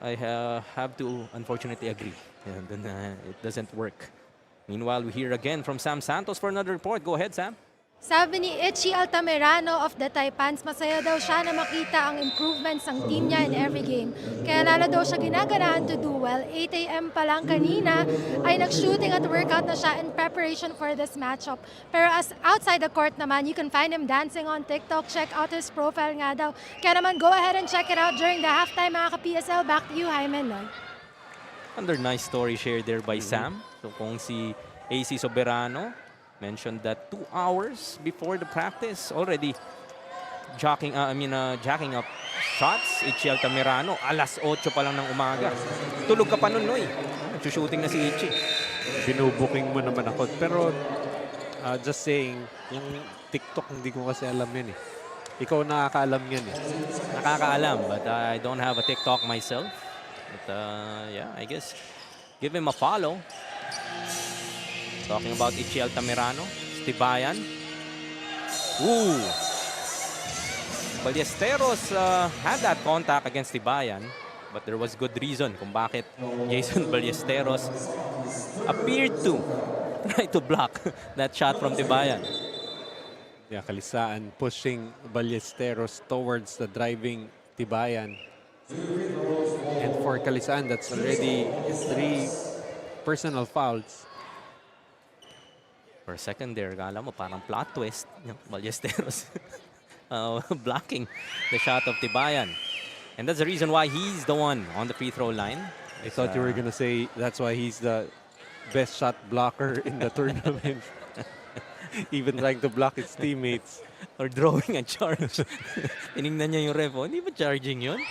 I have to unfortunately agree. And then it doesn't work. Meanwhile, we hear again from Sam Santos for another report. Go ahead, Sam. Sabi ni Itchy Altamirano of the Taipans, masaya daw siya na makita ang improvements ng team niya in every game. Kaya lalo daw siya ginaganahan to do well. 8 a.m. pa lang kanina ay nag-shooting at workout na siya in preparation for this matchup. Pero as outside the court naman, you can find him dancing on TikTok. Check out his profile nga daw. Kaya naman, go ahead and check it out during the halftime, mga ka-PSL. Back to you, Jaime Loy. Another nice story shared there by Sam. So kung si AC Soberano mentioned that 2 hours before the practice already jacking up shots. Itchy Altamirano, alas 8 pa lang ng umaga. Tulog ka pa nun, Noy. Shooting na si Itchy. Binubuking mo naman ako. Pero just saying, yung TikTok hindi ko kasi alam yan eh. Ikaw nakakaalam yan eh. Nakakaalam, but I don't have a TikTok myself. But yeah, I guess give him a follow. Talking about Itchy Altamirano, Tibayan. Ooh! Ballesteros had that contact against Tibayan, but there was good reason kung bakit Jason Ballesteros appeared to try to block that shot from Tibayan. Yeah, Kalisaan pushing Ballesteros towards the driving Tibayan. And for Kalisaan, that's already 3 personal fouls. For a second there, kala mo parang plot twist. Ballesteros blocking the shot of Tibayan. And that's the reason why he's the one on the free throw line. I thought you were going to say that's why he's the best shot blocker in the tournament. Even trying to block his teammates. Or drawing a charge. Tinignan niya yung ref. Hindi ba charging yun?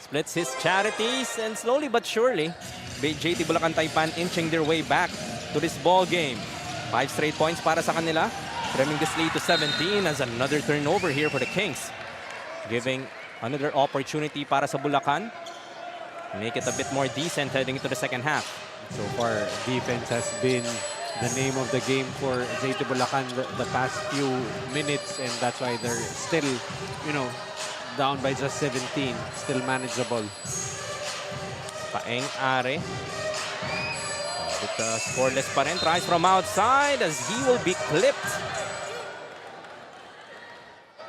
Splits his charities and slowly but surely, JT Bulacan Taipan inching their way back to this ball game. 5 straight points para sa kanila. Trimming this lead to 17 as another turnover here for the Kings. Giving another opportunity para sa Bulacan. Make it a bit more decent heading into the second half. So far, defense has been the name of the game for JT Bulacan the past few minutes, and that's why they're still, down by just 17, still manageable. Paeng Are. Scoreless pa rin. Tries from outside as he will be clipped.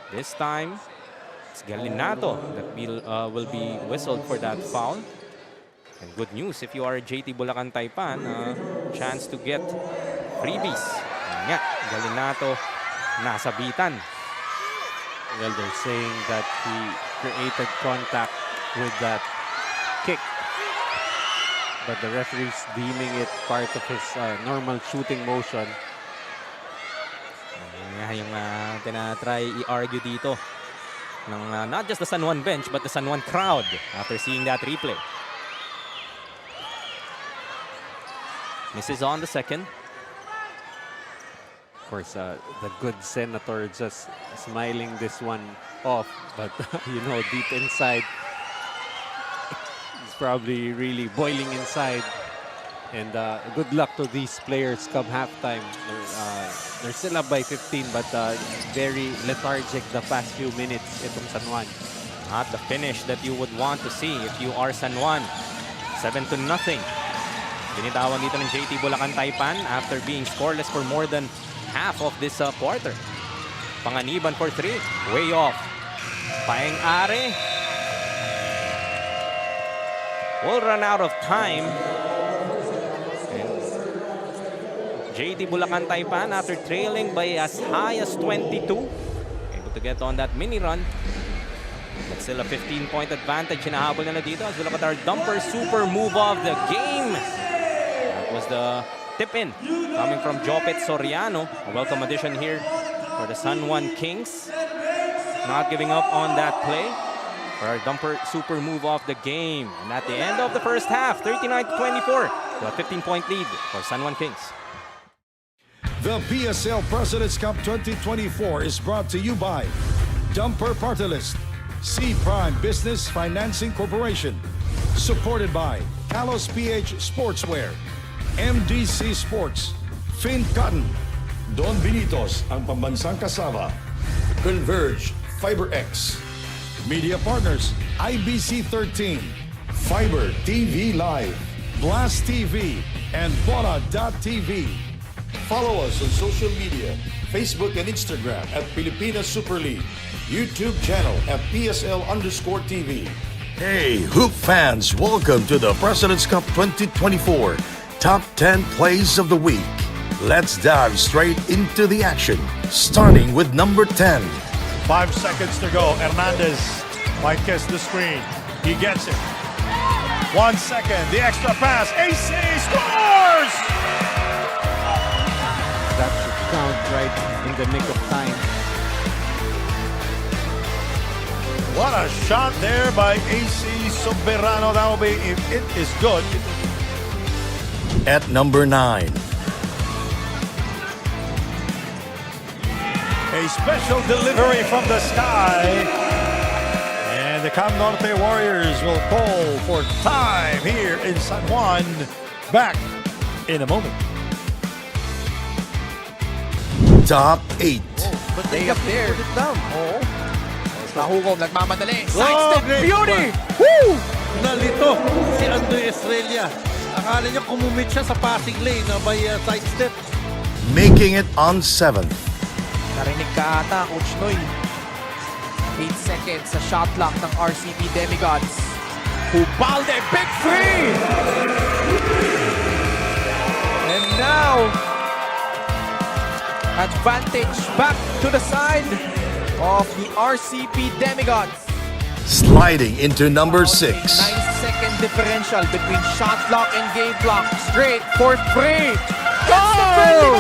This time, it's Galinato that will be whistled for that foul. And good news if you are JT Bulacan Taipan, chance to get freebies. Nga, Galinato nasabitan. Well, they're saying that he created contact with that kick. But the referee's deeming it part of his normal shooting motion. Yan yung tinatry i-argue dito ng not just the San Juan bench but the San Juan crowd after seeing that replay. Misses on the second. Of course, the good senator just smiling this one off, but you know, deep inside, he's probably really boiling inside. And good luck to these players come halftime. They're still up by 15, but very lethargic the past few minutes itong San Juan. Not the finish that you would want to see if you are San Juan. 7-0. Binitawan dito ng JT Bulacan Taipan after being scoreless for more than half of this quarter. Panganiban for 3. Way off. Paeng Are. Will run out of time. JT Bulacan Taipan after trailing by as high as 22. Able to get on that mini run. But still a 15-point advantage. Hinahabol nila dito as we look at our dumper super move of the game. That was the tip-in coming from Jopet Soriano. A welcome addition here for the San Juan Kings. Not giving up on that play for our dumper super move of the game. And at the end of the first half, 39-24, to a 15-point lead for San Juan Kings. The PSL President's Cup 2024 is brought to you by Dumper Party List, C Prime Business Financing Corporation, supported by Kalos PH Sportswear, MDC Sports, Fin Cotton, Don Benitos, ang pambansang kasama, Converge, FiberX, Media Partners, IBC 13, Fiber TV Live, Blast TV, and Bola.tv. Follow us on social media, Facebook and Instagram at Pilipinas Super League, YouTube channel at PSL_TV. Hey, Hoop fans, welcome to the President's Cup 2024 Top 10 Plays of the Week. Let's dive straight into the action, starting with number 10. 5 seconds to go. Hernandez might kiss the screen. He gets it. 1 second. The extra pass. AC scores! That should count right in the nick of time. What a shot there by AC Soberano. That will be, if it is good. At number 9. A special delivery from the sky. And the Cam Norte Warriors will call for time here in San Juan. Back in a moment. Top 8. They up there. Put it down. Oo. Nahugong, nagmamadali. Oh, Sidestep great beauty! one. Woo! Nalito si Andre Estrella. Akala niya kumumit siya sa passing lane by sidestep. Making it on 7th. Narinig ka ata, Coach Noy. 8 seconds sa shot clock ng RCP Demigods. Hubalde, big three! And now, advantage back to the side of the RCP Demigods. Sliding into number 6. 9-second differential between shot clock and game clock. Straight for free. Go!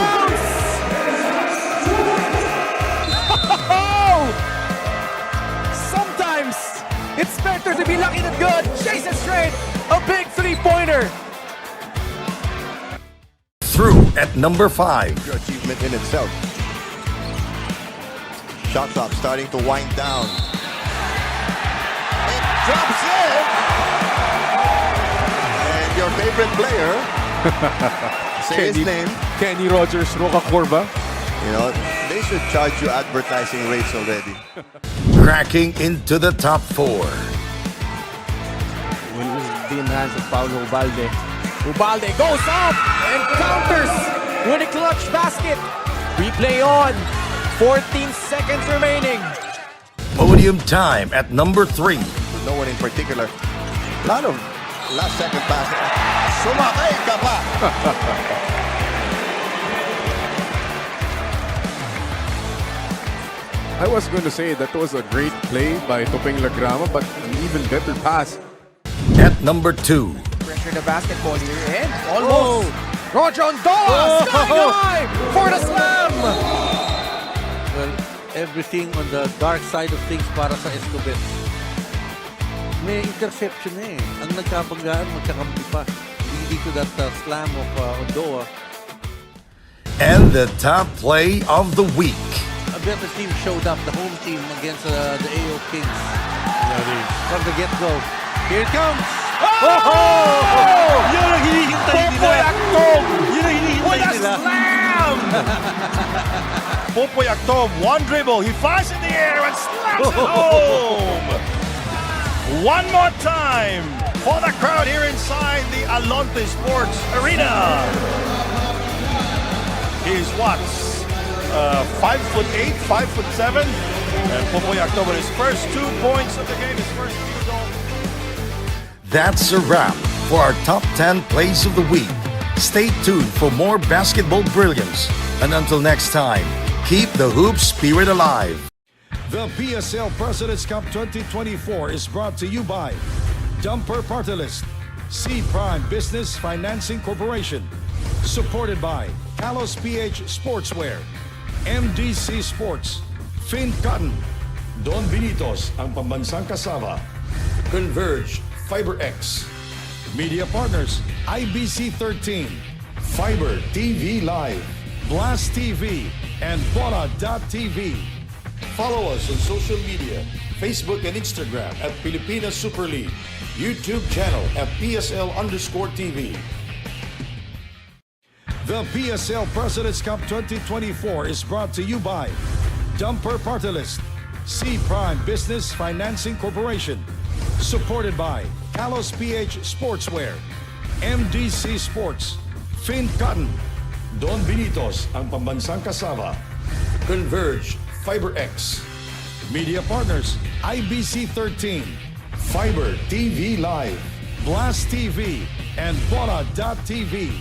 Sometimes it's better to be lucky than good. Chase it straight. A big three-pointer. Through at number 5. Your achievement in itself. Shot clock starting to wind down. It drops in. And your favorite player, say his name. Kenny Rogers, Roca Corba. You know, they should charge you advertising rates already. Cracking into the top 4. Will be in the hands of Paulo Ubalde, Ubalde goes up and counters with a clutch basket. Replay on. 14 seconds remaining. Podium time at number 3. No one in particular. A lot of last-second passes. Sumakay ka pa! I was going to say that was a great play by Topeng Lagrama, but an even better pass. At number 2. Pressure the basketball here and almost. Rojon Doa sky high for the slam. Well, everything on the dark side of things para sa Escobar. May interception na eh. Ang nagkabanggaan, magkakampi pa. Leading to that slam of Ondoa. And the top play of the week. A better team showed up, the home team against the AO Kings. From the get-go. Here it comes! Yun ang hinihintay nila. Yun ang hinihintay nila. Slam! Popoy Aktom, one dribble. He flies in the air and slams it home. One more time for the crowd here inside the Alonte Sports Arena. He's what? 5'8", 5'7", and Popoy Aktom with his first 2 points of the game, his first field goal. That's a wrap for our top 10 plays of the week. Stay tuned for more basketball brilliance. And until next time, keep the hoop spirit alive. The PSL President's Cup 2024 is brought to you by Dumper Party List, C Prime Business Financing Corporation, supported by Kalos PH Sportswear, MDC Sports, Fin Cotton, Don Benitos, ang pambansang kasama, Converge, FiberX, Media Partners, IBC 13, Fiber TV Live, Blast TV, and Bola.tv. Follow us on social media, Facebook and Instagram at Pilipinas Super League, YouTube channel at PSL_TV. The PSL President's Cup 2024 is brought to you by Dumper Party List, C Prime Business Financing Corporation, supported by Kalos PH Sportswear, MDC Sports, Fin Cotton, Don Benitos, ang pambansang kasama, Converge, FiberX, Media Partners, IBC 13, Fiber TV Live, Blast TV, and Bola.tv.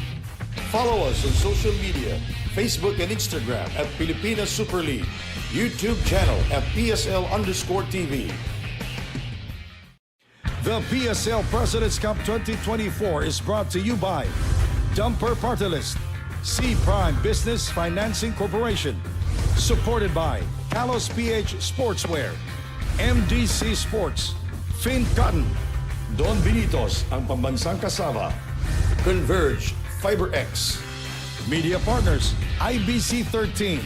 Follow us on social media, Facebook and Instagram at Pilipinas Super League, YouTube channel at PSL_TV. The PSL President's Cup 2024 is brought to you by Dumper Party List, C Prime Business Financing Corporation, supported by Kalos PH Sportswear, MDC Sports, Fin Cotton, Don Benitos, ang pambansang kasama, Converge, FiberX, Media Partners, IBC 13,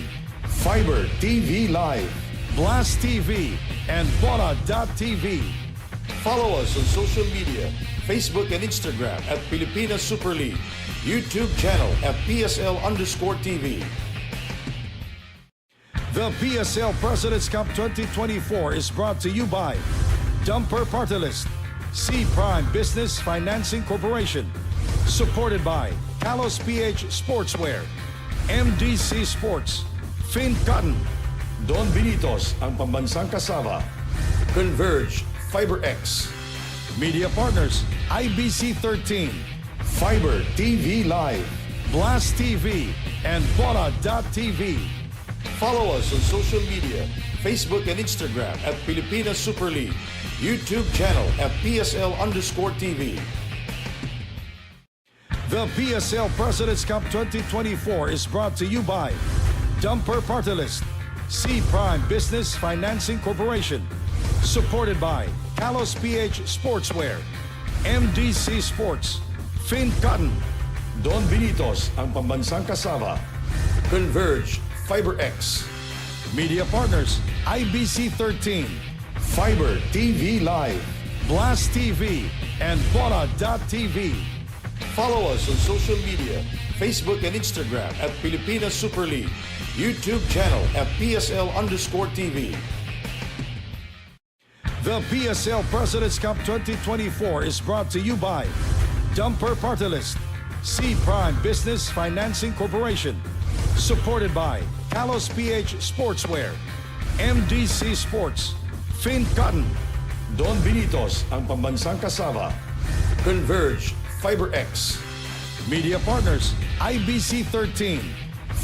Fiber TV Live, Blast TV, and Bola.tv. Follow us on social media, Facebook and Instagram at Pilipinas Super League, YouTube channel at PSL_TV. The PSL President's Cup 2024 is brought to you by Dumper Party List, C Prime Business Financing Corporation, supported by Kalos PH Sportswear, MDC Sports, Fin Cotton, Don Benitos, ang pambansang kasama, Converge, FiberX, Media Partners, IBC 13, Fiber TV Live, Blast TV, and Bola.tv. Follow us on social media, Facebook and Instagram at Pilipinas Super League, YouTube channel at PSL_TV. The PSL President's Cup 2024 is brought to you by Dumper Party List, C Prime Business Financing Corporation, supported by Kalos PH Sportswear, MDC Sports, Fin Cotton, Don Benitos, ang pambansang kasama, Converge, FiberX, Media Partners, IBC 13, Fiber TV Live, Blast TV, and Bola.tv. Follow us on social media, Facebook and Instagram at Pilipinas Super League, YouTube channel at PSL_TV. The PSL President's Cup 2024 is brought to you by Dumper Party List, C Prime Business Financing Corporation. Supported by Kalos PH Sportswear, MDC Sports, Fin Cotton, Don Benitos ang pambansang kasama, Converge FiberX, Media Partners IBC 13,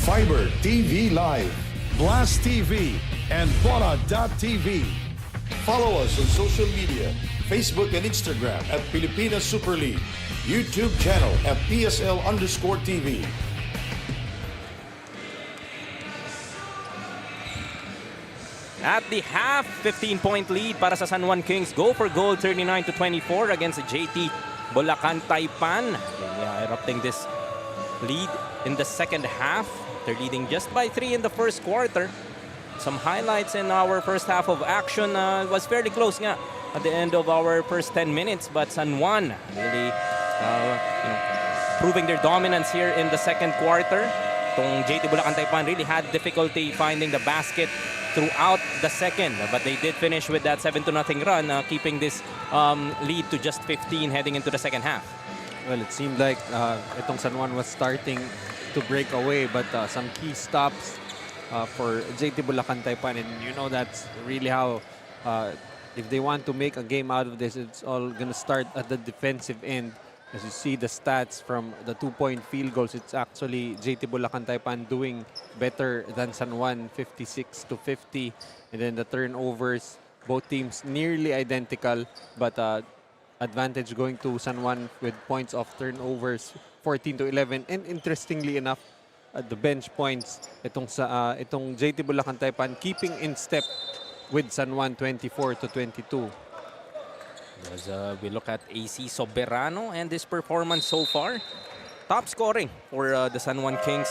Fiber TV Live, Blast TV, and Bola.tv. Follow us on social media, Facebook and Instagram at Pilipinas Super League, YouTube channel at PSL_TV. At the half, 15-point lead para sa San Juan Kings. Go for goal, 39-24 against the JT Bulacan Taipan. They are erupting this lead in the second half. They're leading just by 3 in the first quarter. Some highlights in our first half of action was fairly close nga at the end of our first 10 minutes. But San Juan really proving their dominance here in the second quarter. Itong JT Bulacan Taipan really had difficulty finding the basket throughout the second, but they did finish with that 7-0 run, keeping this lead to just 15 heading into the second half. Well, it seemed like itong San Juan was starting to break away, but some key stops for JT Bulacan Taipan, and you know that's really how if they want to make a game out of this, it's all gonna start at the defensive end. As you see the stats from the 2-point field goals, it's actually JT Bulacan Taipan doing better than San Juan, 56-50. And then the turnovers, both teams nearly identical, but advantage going to San Juan with points of turnovers, 14-11. And interestingly enough, at the bench points, itong JT Bulacan Taipan keeping in step with San Juan, 24-22. As we look at AC Soberano and this performance so far, top scoring for the San Juan Kings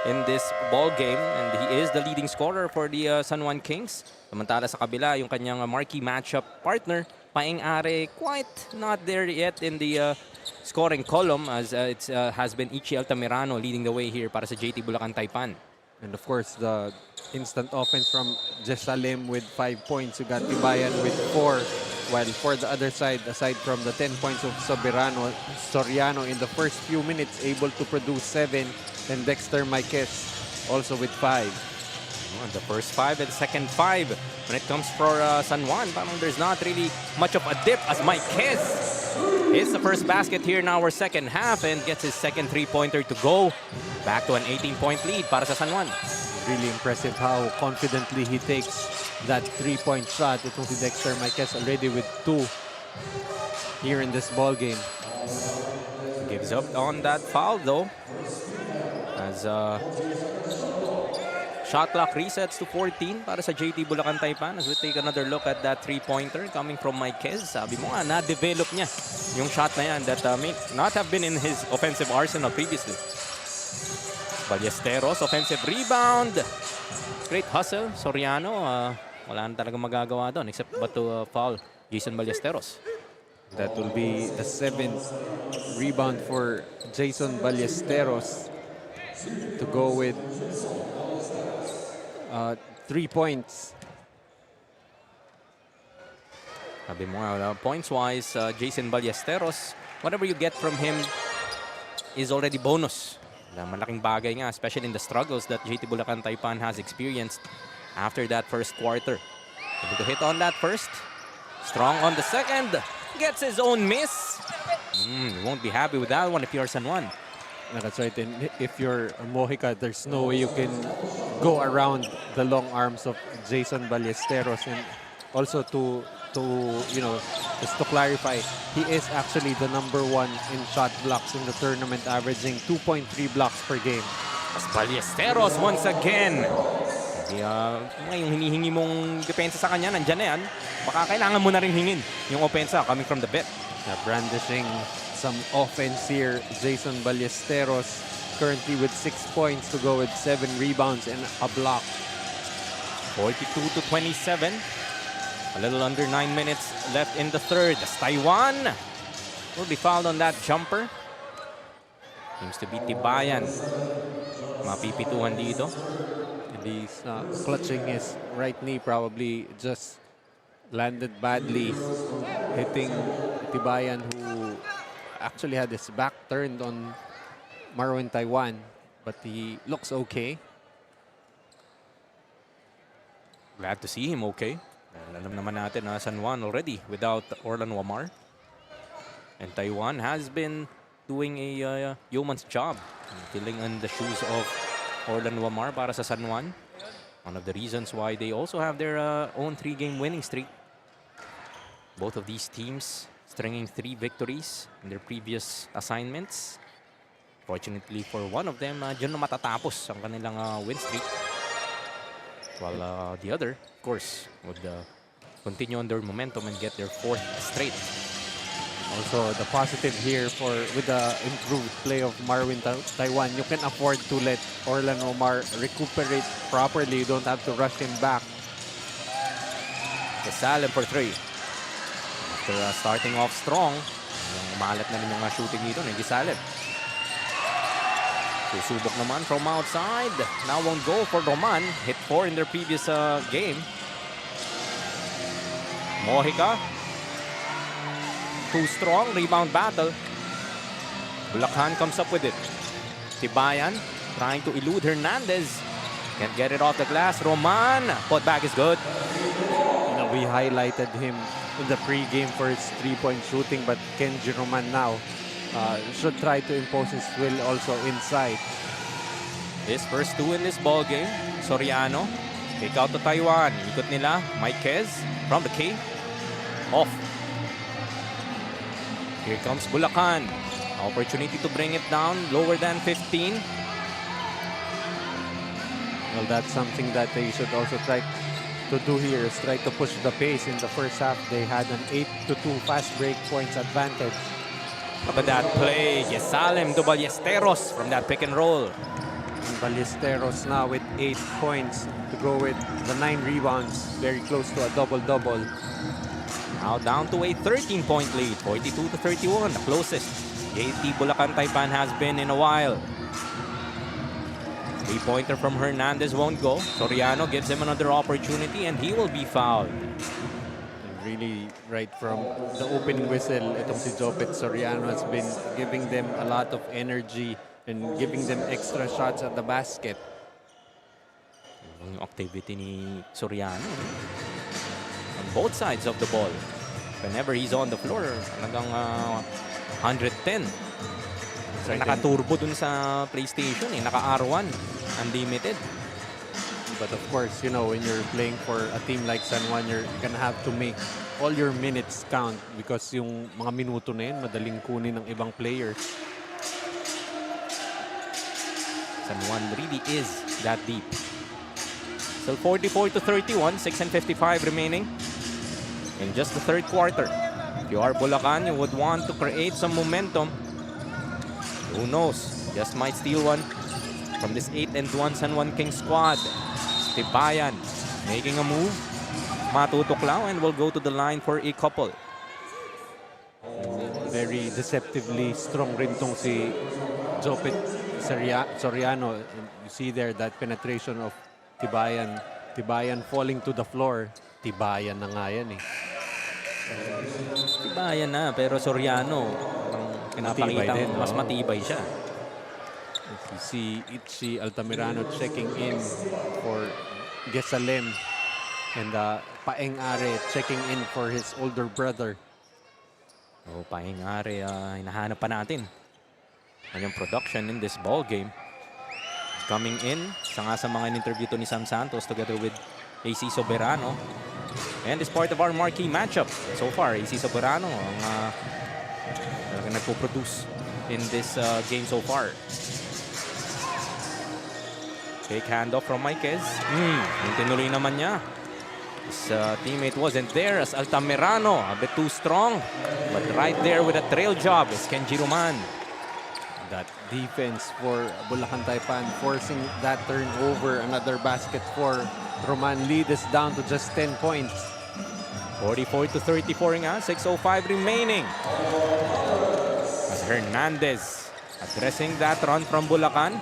in this ball game, and he is the leading scorer for the San Juan Kings. Samantala sa kabila, yung kanyang marquee matchup partner, Paeng Are, quite not there yet in the scoring column, as it has been Ichi Altamirano leading the way here para sa JT Bulacan Taipan. And of course, the instant offense from Jesalem with 5 points. You got Tibayan with 4. While for the other side, aside from the 10 points of Soriano in the first few minutes, able to produce 7. And Dexter Marquez also with 5. The first 5 and second 5. When it comes for San Juan, there's not really much of a dip, as Marquez hits the first basket here in our second half and gets his second 3-pointer to go. Back to an 18-point lead para sa San Juan. Really impressive how confidently he takes that 3-point shot. Itong si Dexter Marquez already with 2 here in this ball game. Gives up on that foul though, as shot clock resets to 14 para sa JT Bulacan Taipan. As we take another look at that 3-pointer coming from Marquez. Sabi mo nga, na-develop niya yung shot na yan that may not have been in his offensive arsenal previously. Ballesteros, offensive rebound. Great hustle. Soriano, wala na talagang magagawa doon except but to foul Jason Ballesteros. That will be the 7th rebound for Jason Ballesteros to go with 3 points. Sabi mo nga, points-wise, Jason Ballesteros, whatever you get from him is already bonus. Malaking bagay nga, especially in the struggles that JT Bulacan Taipan has experienced after that first quarter. Able to hit on that first. Strong on the second. Gets his own miss. You won't be happy with that one if you're San Juan. That's right. And if you're Mojica, there's no way you can go around the long arms of Jason Ballesteros. And also to just to clarify, he is actually the #1 in shot blocks in the tournament, averaging 2.3 blocks per game. As Ballesteros once again. Yung hinihingi mong depensa sa kanya, nandyan na yan. Baka kailangan mo na rin hingin yung opensa coming from the bet. Brandishing some offense here, Jason Ballesteros currently with 6 points to go with 7 rebounds and a block. 42-27. A little under 9 minutes left in the third. As Taiwan will be fouled on that jumper. Seems to be Tibayan. Mapipituhan dito. And he's clutching his right knee, probably just landed badly, hitting Tibayan, who actually had his back turned on Marwin Taiwan, but he looks okay. Glad to see him okay. Alam naman natin na San Juan already without Orlan Wamar. And Taiwan has been doing a yeoman's job filling in the shoes of Orlan Wamar para sa San Juan. One of the reasons why they also have their own 3-game winning streak. Both of these teams stringing 3 victories in their previous assignments. Fortunately for one of them, dyan na matatapos ang kanilang win streak. While the other, of course, would continue on their momentum and get their 4th straight. Also, the positive here with the improved play of Marwin Taiwan, you can afford to let Orlan Omar recuperate properly. You don't have to rush him back. Salem for 3. After starting off strong, malat na rin yung shooting dito ng Salem. Susubok naman from outside. Now won't go for Roman. Hit 4 in their previous game. Mojica. Too strong. Rebound battle. Bulacan comes up with it. Tibayan trying to elude Hernandez. Can't get it off the glass. Roman. Put back is good. You know, we highlighted him in the pre-game for his 3-point shooting, but Kenji Roman now should try to impose his will also inside. His first 2 in this ball game. Soriano. Kick out to Taiwan. Ikot nila. Maiquez from the key. Off. Here comes Bulacan. Opportunity to bring it down lower than 15. Well, that's something that they should also try to do here, is try to push the pace. In the first half, they had an 8-2 fast break points advantage. But that play, Yesalem to Ballesteros from that pick and roll. And Ballesteros now with 8 points to go with the 9 rebounds. Very close to a double-double. Now down to a 13-point lead, 42-31, the closest JT Bulacan Taipan has been in a while. 3-pointer from Hernandez won't go. Soriano gives him another opportunity and he will be fouled. Really, right from the opening whistle, itong si Jopet Soriano has been giving them a lot of energy and giving them extra shots at the basket. Yung activity ni Soriano on both sides of the ball. Whenever he's on the floor, talagang 110. So, naka-turbo dun sa PlayStation, naka-R1, unlimited. But of course, you know, when you're playing for a team like San Juan, you're gonna have to make all your minutes count because yung mga minuto na yun, madaling kunin ng ibang players. San Juan really is that deep. Still 44-31, 6:55 remaining in just the third quarter. If you are Bulacan, you would want to create some momentum. Who knows? Just might steal one from this 8-1 San Juan Kings squad. Tibayan making a move. Matutuklaw and will go to the line for a couple. Very deceptively strong rin tong si Jopet Soriano. You see there that penetration of Tibayan. Tibayan falling to the floor. Tibayan na nga yan eh. Tibayan na, pero Soriano pinapakita mas matibay siya. You see Itchy Altamirano checking in for Gesalem and Paeng Are checking in for his older brother. Oh, Paeng Are, hinahanap pa natin ang yung production in this ball game. Coming in, isa nga sa mga in-interview to ni Sam Santos together with AC Soberano. And is part of our marquee matchup. So far, AC Soberano ang nagpo-produce in this game so far. Fake handoff from Maiquez. Yung tinuloy naman niya. His teammate wasn't there as Altamirano, a bit too strong. But right there with a trail job is Kenji Roman. That defense for Bulacan Taipan forcing that turnover. Another basket for Roman. Lead is down to just 10 points. 44-34 nga, 6:05 remaining. As Hernandez addressing that run from Bulacan.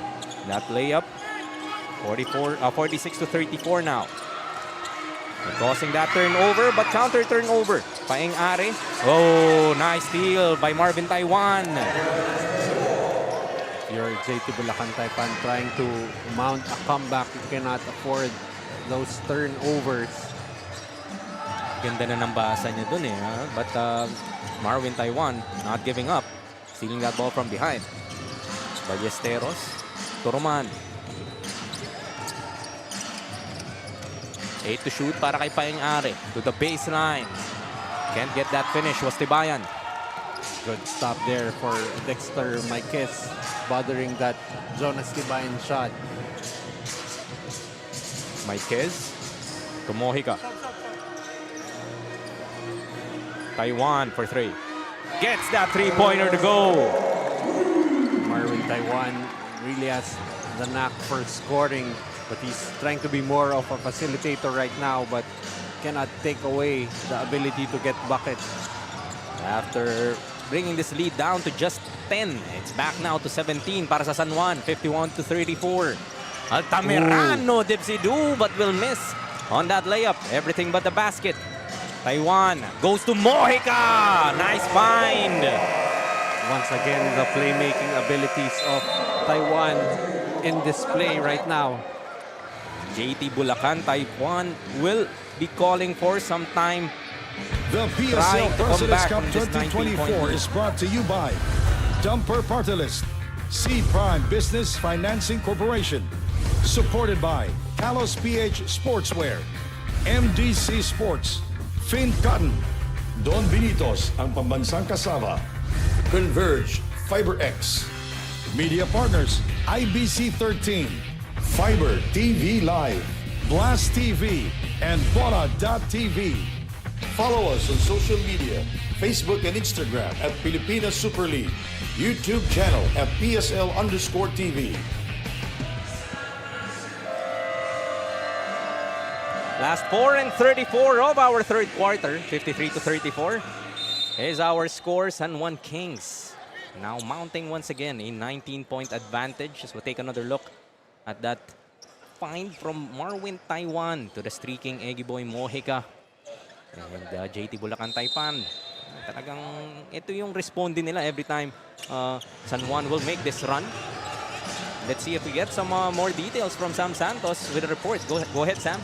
That layup. 46-34 now. They're causing that turnover, but counter turnover. Paeng Are. Oh, nice steal by Marvin Taiwan. you're JT Bulacan Taipan trying to mount a comeback, you cannot afford those turnovers. Ganda na ng basa niya dun eh. But Marvin Taiwan not giving up. Stealing that ball from behind. Ballesteros to Roman. 8 to shoot para kay Paeng Are. To the baseline. Can't get that finish. Was Tibayan. Good stop there for Dexter Marquez, bothering that Jonas Tibayan shot. Marquez to Mojica. Taiwan for 3. Gets that three-pointer to go. Marvin Taiwan really has the knack for scoring, but he's trying to be more of a facilitator right now, but cannot take away the ability to get buckets. After bringing this lead down to just 10, it's back now to 17 para sa San Juan, 51 to 34. Altamirano Dipsidu, but will miss on that layup. Everything but the basket. Taiwan goes to Mojica. Nice find. Once again, the playmaking abilities of Taiwan in display right now. JT Bulacan Taipan will be calling for some time. The PSL President's Cup 2024 is brought to you by Dumper Party List, C Prime Business Financing Corporation, supported by Kalos PH Sportswear, MDC Sports, Fin Cotton, Don Benitos, ang pambansang kasama, Converge, FiberX, Media Partners, IBC 13, Fiber TV Live, Blast TV, and Bola.tv. Follow us on social media, Facebook and Instagram at Pilipinas Super League, YouTube channel at PSL_TV. Last 4 and 34 of our third quarter, 53 to 34, is our score. San Juan Kings now mounting once again a 19-point advantage as we take another look at that find from Marvin Taiwan to the streaking Eggy Boy Mojica. And JT Bulacan Taipan. Talagang ito yung responde nila every time San Juan will make this run. Let's see if we get some more details from Sam Santos with a report. Go ahead, Sam.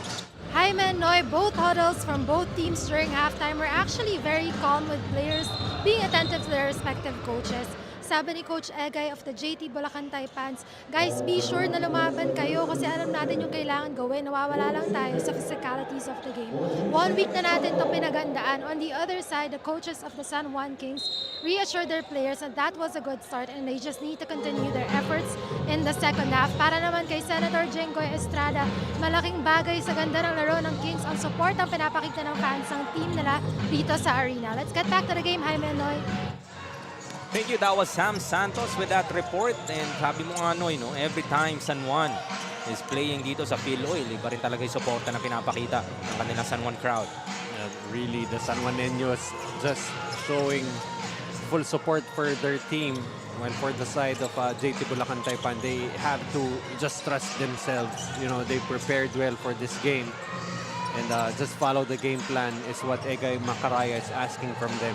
Jaime and Noy, both huddles from both teams during halftime were actually very calm with players being attentive to their respective coaches. Sabi ni Coach Egay of the JT Bulacan Taipans, guys, be sure na lumaban kayo kasi alam natin yung kailangan gawin. Nawawala lang tayo sa physicalities of the game. 1 week na natin ito pinagandaan. On the other side, the coaches of the San Juan Kings reassured their players that that was a good start and they just need to continue their efforts in the second half. Para naman kay Senator Jenggoy Estrada, malaking bagay sa ganda ng laro ng Kings ang support ang pinapakita ng fans ng team nila dito sa arena. Let's get back to the game, Jaime and Noy. Thank you. That was Sam Santos with that report. And sabi mo nga, Noy, no? Every time San Juan is playing dito sa Philoil, iba rin talaga yung suporta na pinapakita ng kanilang San Juan crowd. Really, the San Juaneños just showing full support for their team. When for the side of JT Bulacan Taipan, they have to just trust themselves. You know, they prepared well for this game. And just follow the game plan is what Egay Macaraya is asking from them.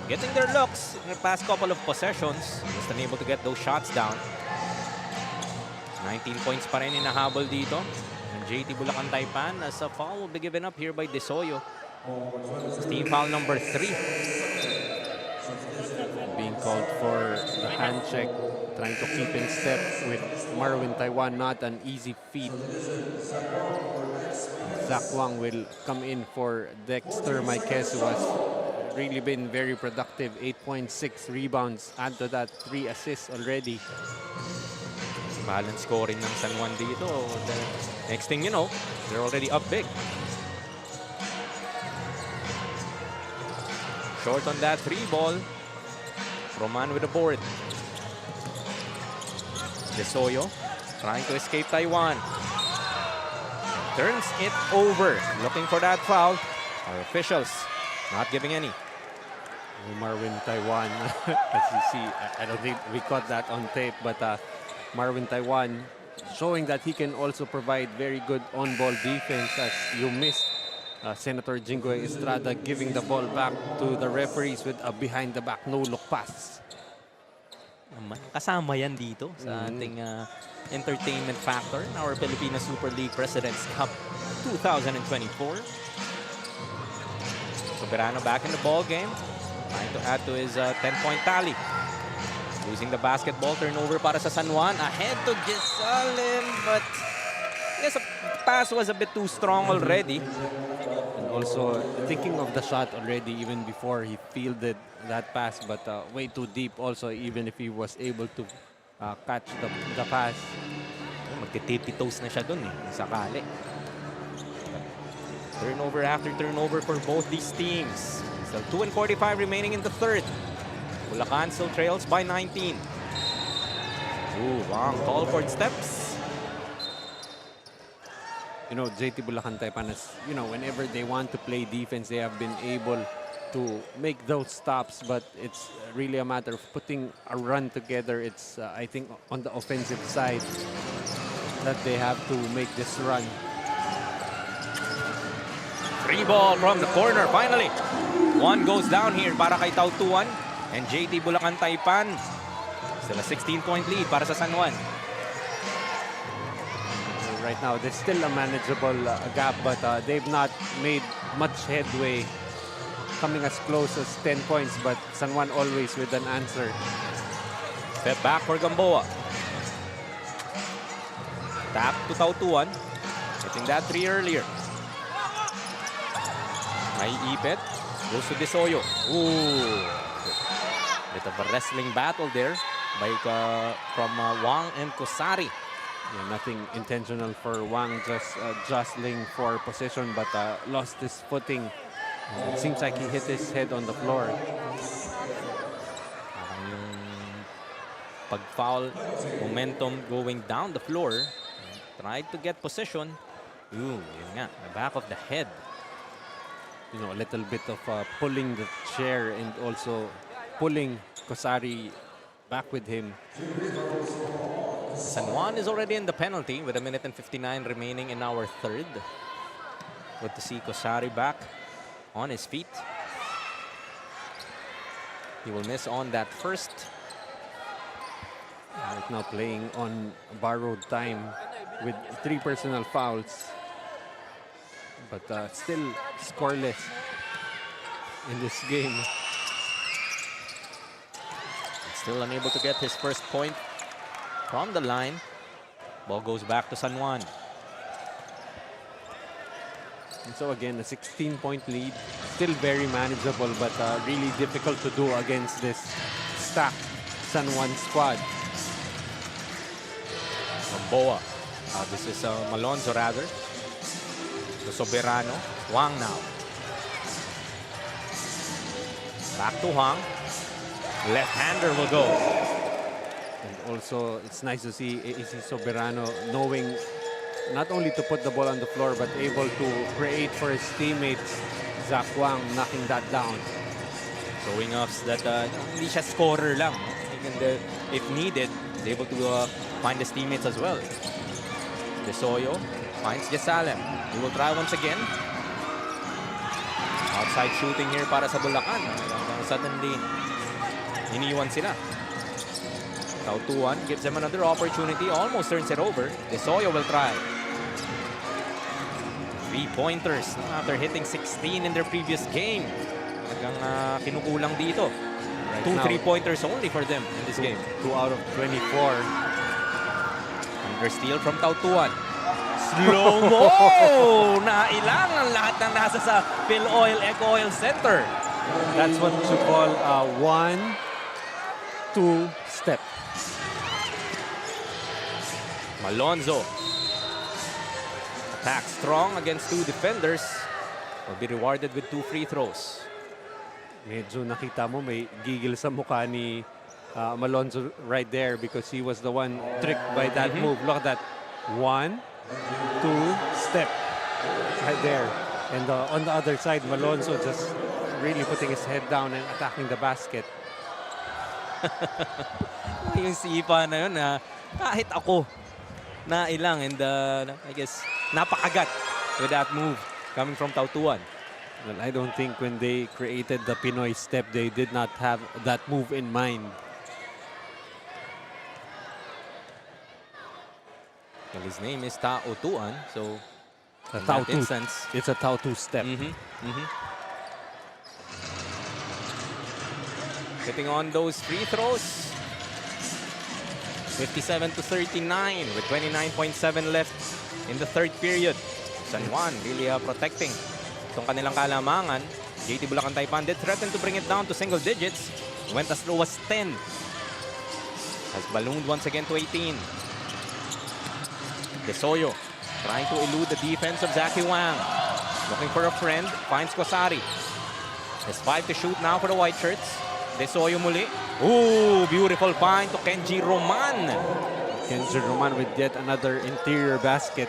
Getting their looks in the past couple of possessions. Just unable to get those shots down. 19 points pa rin inahabol dito. And JT Bulacan Taipan as a foul will be given up here by Desoyo. Team foul number 3. Being called for the hand check. Trying to keep in step with Marvin Taiwan. Not an easy feat. Zach Wang will come in for Dexter Marquez, who has really been very productive. 8.6 rebounds. Add to that 3 assists already. Balance scoring ng San Juan dito. The next thing you know, they're already up big. Short on that 3 ball. Roman with the board. Desoyo trying to escape Taiwan. Turns it over. Looking for that foul. Our officials not giving any. Marvin Taiwan, as you see, I don't think we caught that on tape, but Marvin Taiwan showing that he can also provide very good on-ball defense, as you missed Senator Jinggoy Estrada giving the ball back to the referees with a behind-the-back no-look pass. Kasama yan dito sa ating entertainment factor in our Filipino Super League President's Cup 2024. Soberano back in the ball game, trying to add to his 10-point tally. Losing the basketball, turnover para sa San Juan. Ahead to Gisalim, but I guess the pass was a bit too strong already. And also thinking of the shot already even before he fielded that pass, but way too deep also, even if he was able to catch the pass. Magtitipi-toes na siya dun sakali. Turnover after turnover for both these teams. Still 2:45 remaining in the third. Bulacan still trails by 19. Ooh, Wang, tall forward steps. You know, JT Bulacan Taipan is, you know, whenever they want to play defense, they have been able to make those stops, but it's really a matter of putting a run together. It's, I think, on the offensive side that they have to make this run. Free ball from the corner, finally. One goes down here para kay Tautuan. And JT Bulacan Taipan, still a 16-point lead para sa San Juan. Right now, there's still a manageable gap, but they've not made much headway, coming as close as 10 points, but San Juan always with an answer. Step back for Gamboa. Tap to Tautuan, hitting that three earlier. May ipit, goes to Desoyo. Ooh. Bit of a wrestling battle there by from Wang and Kosari. Yeah, nothing intentional for Wang, just jostling for position, but lost his footing. It seems like he hit his head on the floor. Yung pag-foul, momentum going down the floor. Tried to get position. Ooh, yun nga, the back of the head. You know, a little bit of pulling the chair and also pulling Kosari back with him. San Juan is already in the penalty with 1:59 remaining in our third. Good to see Kosari back on his feet. He will miss on that first. Right now playing on borrowed time with 3 personal fouls. But still scoreless in this game. Still unable to get his first point from the line. Ball goes back to San Juan. And so again, a 16-point lead. Still very manageable, but really difficult to do against this stacked San Juan squad. Gamboa. This is Malonzo rather. To Soberano. Wang now. Back to Wang. Left-hander will go. And also, it's nice to see AC Soberano knowing not only to put the ball on the floor, but able to create for his teammates. Zach Wang knocking that down. Showing us that hindi siya scorer lang. If needed, he's able to find his teammates as well. Desoyo finds Jesalem. He will try once again. Outside shooting here para sa Bulacan. Suddenly, iniwan sila. Tautuan gives them another opportunity. Almost turns it over. Desoyo will try. 3-pointers after hitting 16 in their previous game. Talagang kinukulang dito. Right 2 now, 3-pointers only for them in this game. 2 out of 24. Under steal from Tautuan. Slow-mo! Nailang ang lahat ng nasa sa Phil Oil Eco Oil Center. That's what you call a 1-2 step. Malonzo. Attack strong against 2 defenders. Will be rewarded with 2 free throws. Medyo nakita mo may gigil sa mukha ni Malonzo right there because he was the one tricked by that move. Look at that. 1-2 step right there. And on the other side, Malonzo just really putting his head down and attacking the basket. Yung sipa na yun, kahit ako, nailang. And I guess, napakagat with that move coming from Tautuan. Well, I don't think when they created the Pinoy step, they did not have that move in mind. Well, his name is Tautuan, so A in Tau that 2. instance, It's a Tau 2 step. hitting on those free throws. 57-39 with 29.7 left in the third period. San Juan really protecting itong kanilang kalamangan. JT Bulacan Taipan did threaten to bring it down to single digits. Went as low as 10. Has ballooned once again to 18. Desoyo trying to elude the defense of Zaki Wang. Looking for a friend. Finds Kosari. There's 5 to shoot now for the white shirts. Desoyo muli. Ooh, beautiful find to Kenji Roman. Kenji Roman with yet another interior basket.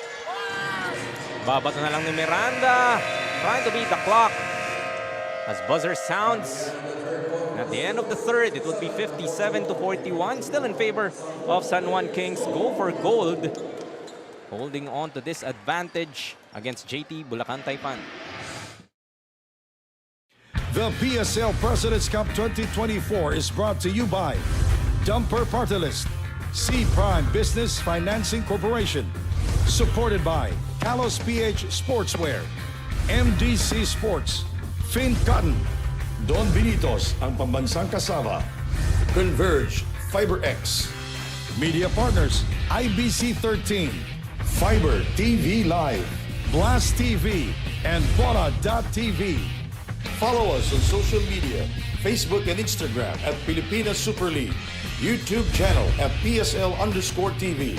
Babato na lang ni Miranda. Trying to beat the clock. As buzzer sounds. At the end of the third, it would be 57-41. Still in favor of San Juan Kings. Go for gold. Holding on to this advantage against JT Bulacan Taipan. The PSL President's Cup 2024 is brought to you by Dumper Party List, C Prime Business Financing Corporation, supported by Kalos PH Sportswear, MDC Sports, Fin Cotton, Don Benitos, ang pambansang kasama, Converge, FiberX, Media Partners, IBC 13, Fiber TV Live, Blast TV, and Bona.tv. Follow us on social media, Facebook and Instagram at Pilipinas Super League, YouTube channel at PSL_TV.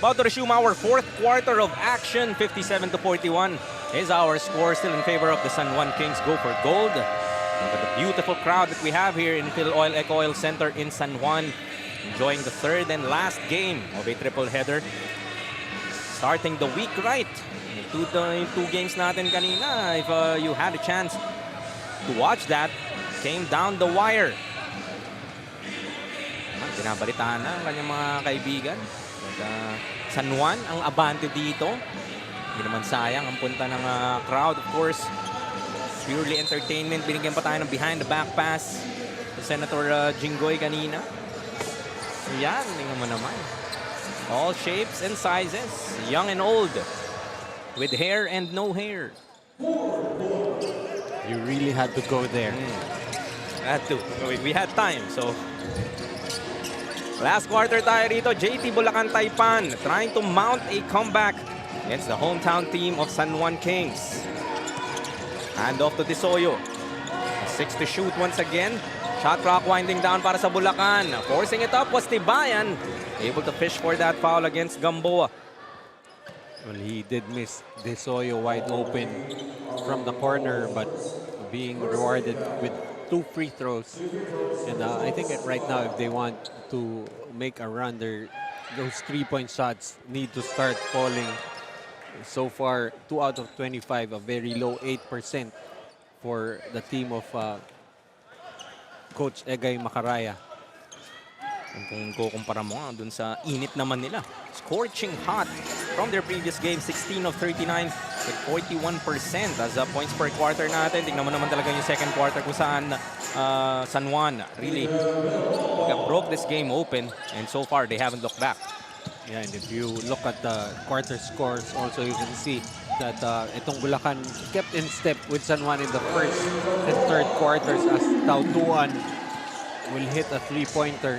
About to resume our fourth quarter of action. 57-41 is our score. Still in favor of the San Juan Kings. Go for gold. Look at the beautiful crowd that we have here in Phil Oil Eco Oil Center in San Juan. Enjoying the third and last game of a triple header. Starting the week right. Yung two games natin kanina, if you had a chance to watch that, came down the wire. Binabalitaan na ang kanyang mga kaibigan. San Juan ang abante dito. Hindi naman sayang ang punta ng crowd. Of course, purely entertainment. Binigyan pa tayo ng behind the back pass to Senator Jinggoy kanina. Yan, tingnan mo naman. All shapes and sizes. Young and old. With hair and no hair. You really had to go there. Had to. We had time, so... Last quarter tayo rito, JT Bulacan Taipan trying to mount a comeback against the hometown team of San Juan Kings. Hand off to Desoyo. 6 to shoot once again. Shot clock winding down para sa Bulacan. Forcing it up was Tibayan. Able to fish for that foul against Gamboa. Well, he did miss Desoyo wide open from the corner, but being rewarded with 2 free throws. And I think right now, if they want to make a run, those 3-point shots need to start falling. So far, 2 out of 25, a very low 8% for the team of Coach Egay Macaraya. Kung kukumpara mo dun sa init naman nila. Scorching hot from their previous game. 16 of 39 with 41% as points per quarter natin. Tingnan mo naman talaga yung second quarter kung saan San Juan really broke this game open. And so far, they haven't looked back. Yeah, and if you look at the quarter scores, also you can see that itong Bulacan kept in step with San Juan in the first and third quarters as Tautuan will hit a 3-pointer.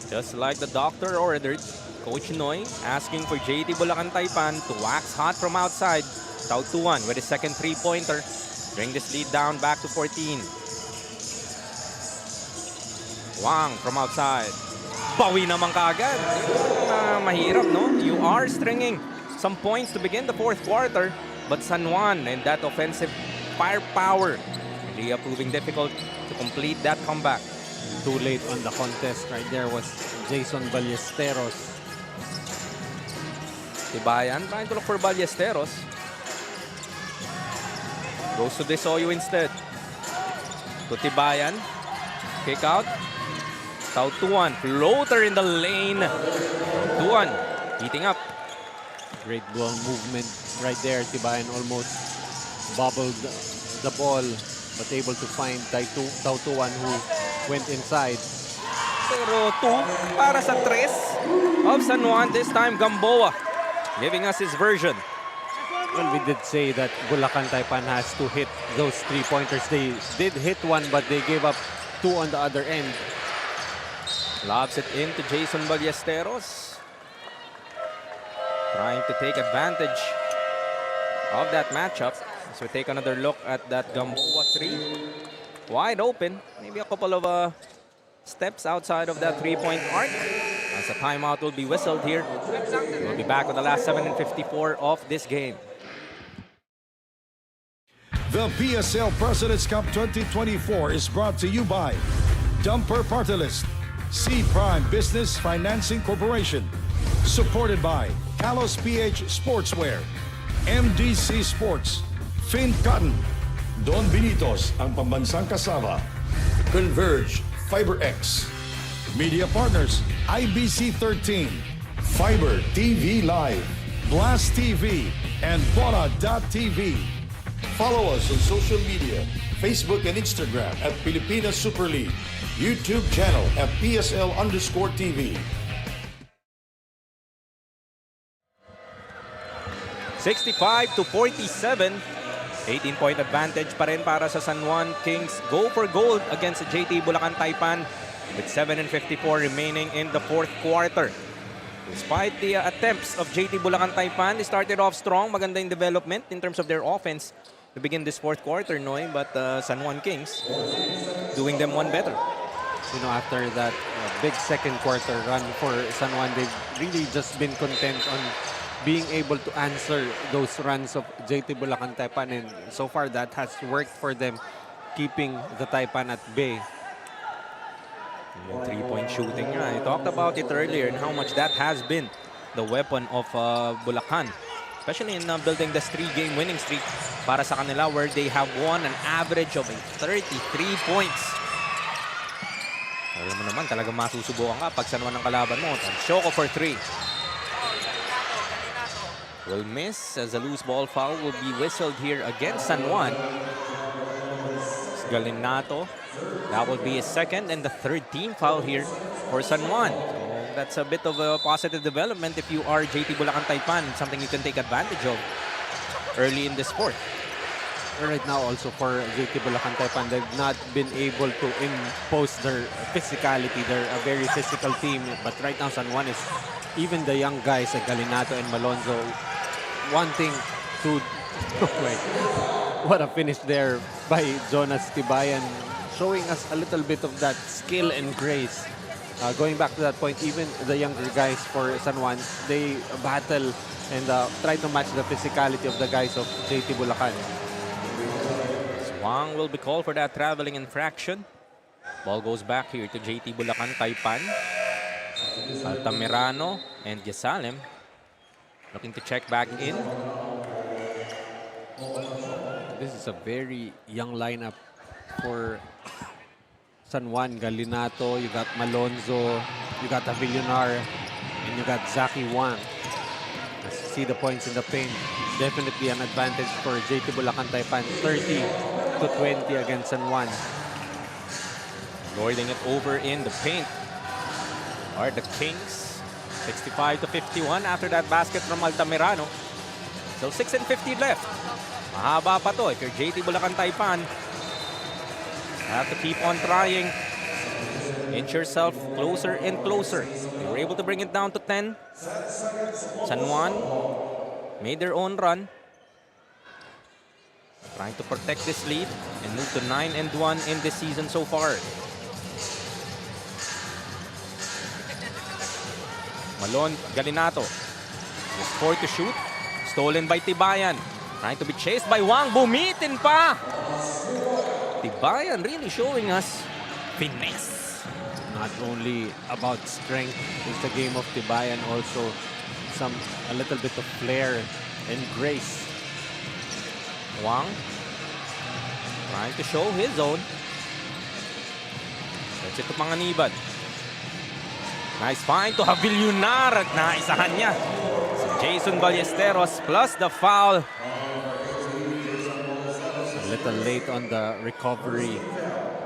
Just like the doctor ordered, Coach Noy asking for JT Bulacan Taipan to wax hot from outside. Tautuan with his second 3-pointer. Bring this lead down back to 14. Wang from outside. Bawi naman kaagad. Mahirap, no? You are stringing some points to begin the fourth quarter, but San Juan and that offensive firepower really proving difficult to complete that comeback. Too late on the contest right there was Jason Ballesteros. Tibayan trying to look for Ballesteros. Goes to Desoyo instead. To Tibayan. Kick out. Tautuan. Floater in the lane. Tautuan heating up. Great ball movement right there. Tibayan almost bobbled the ball, but able to find Tautuan, who went inside. Pero 2 para sa 3 of San Juan. This time, Gamboa giving us his version. Well, we did say that Bulacan Taipan has to hit those 3-pointers. They did hit one, but they gave up 2 on the other end. Lobs it in to Jason Ballesteros. Trying to take advantage of that matchup. As we take another look at that Gamboa 3. Wide open. Maybe a couple of steps outside of that 3-point arc. As a timeout will be whistled here. We'll be back with the last 7:54 of this game. The PSL President's Cup 2024 is brought to you by Dumper Party List, C Prime Business Financing Corporation, supported by Kalos PH Sportswear, MDC Sports, Fin Cotton, Don Benitos, ang pambansang kasama, Converge, FiberX, Media Partners, IBC 13, Fiber TV Live, Blast TV, and Bola.tv. Follow us on social media, Facebook and Instagram at Pilipinas Super League, YouTube channel at PSL_TV. 65-47. 18-point advantage pa rin para sa San Juan Kings. Go for gold against the JT Bulacan Taipan with 7:54 remaining in the fourth quarter. Despite the attempts of JT Bulacan Taipan, they started off strong. Maganda yung development in terms of their offense to begin this fourth quarter, Noy. But San Juan Kings doing them one better. You know, after that big second quarter run for San Juan, they've really just been content on being able to answer those runs of JT Bulacan Taipan, and so far that has worked for them, keeping the Taipan at bay. Yung 3-point shooting niya. I talked about it earlier and how much that has been the weapon of Bulacan, especially in building this 3-game winning streak para sa kanila, where they have won an average of 33 points. Alam mo naman, talagang masusubukan ka pag San Juan ang kalaban mo. Shoko for 3. Will miss as a loose ball foul will be whistled here against San Juan. Galinato. That will be his second and the third team foul here for San Juan. So that's a bit of a positive development if you are JT Bulacan Taipan. Something you can take advantage of early in this sport. Right now also for JT Bulacan Taipan, they've not been able to impose their physicality. They're a very physical team, but right now San Juan is, even the young guys like Galinato and Malonzo, wanting to wait. What a finish there by Jonas Tibayan, showing us a little bit of that skill and grace. Going back to that point, even the younger guys for San Juan, they battle and try to match the physicality of the guys of JT Bulacan. Juan will be called for that traveling infraction. Ball goes back here to JT Bulacan Taipan. Altamirano and Yasalem looking to check back in. This is a very young lineup for San Juan. Galinato, you got Malonzo, you got Avillonar, and you got Zaki Wang. As you see the points in the paint, definitely an advantage for JT Bulacan Taipan. 30-20 against San Juan. Lording it over in the paint are the Kings. 65-51 after that basket from Altamirano. So 6:50 left. Mahaba pa to if you're JT Bulacan Taipan. Have to keep on trying. Inch yourself closer and closer. They were able to bring it down to 10. San Juan made their own run, trying to protect this lead and move to 9-1 in this season so far. Malon Galinato. With 4 to shoot. Stolen by Tibayan. Trying to be chased by Wang. Bumitin pa! Tibayan really showing us finesse. Not only about strength is the game of Tibayan, also a little bit of flair and grace. Wang trying to show his own. That's it to Panganiban. Nice find to Avillonar at naisahan niya. Si Jason Ballesteros plus the foul. A little late on the recovery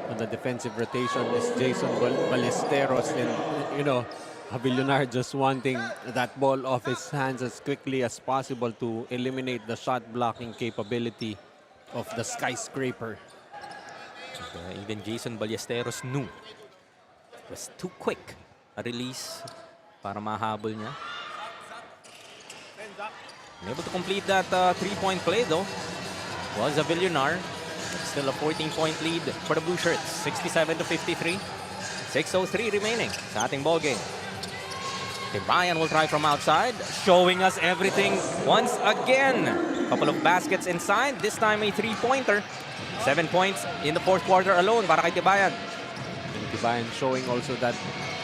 on the defensive rotation is Jason Ballesteros, and Javillonar just wanting that ball off his hands as quickly as possible to eliminate the shot blocking capability of the skyscraper. Even Jason Ballesteros knew it was too quick a release para mahabol niya. Unable to complete that three-point play though was Javillonar. Still a 14-point lead for the Blue Shirts, 67-53. 6:03 remaining sa ating ball game. Tibayan will try from outside, showing us everything once again. Couple of baskets inside, this time a three-pointer. 7 points in the fourth quarter alone para kay Tibayan. And Tibayan showing also that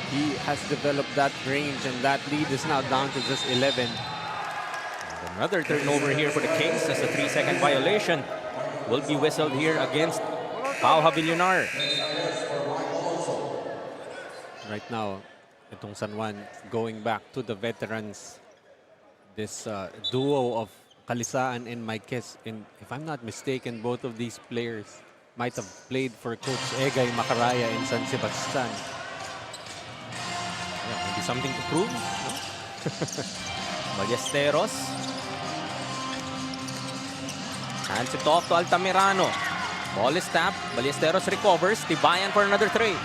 he has developed that range, and that lead is now down to just 11. And another turnover here for the Kings as a 3-second violation will be whistled here against Pau Javillonar. Right now, itong San Juan going back to the veterans. This duo of Calisaan and Marquez, and if I'm not mistaken, both of these players might have played for Coach Egay Macaraya in San Sebastian. Yeah, maybe something to prove. Ballesteros. Hands it off to Altamirano. Ball is tapped. Ballesteros recovers. Tibayan for another three.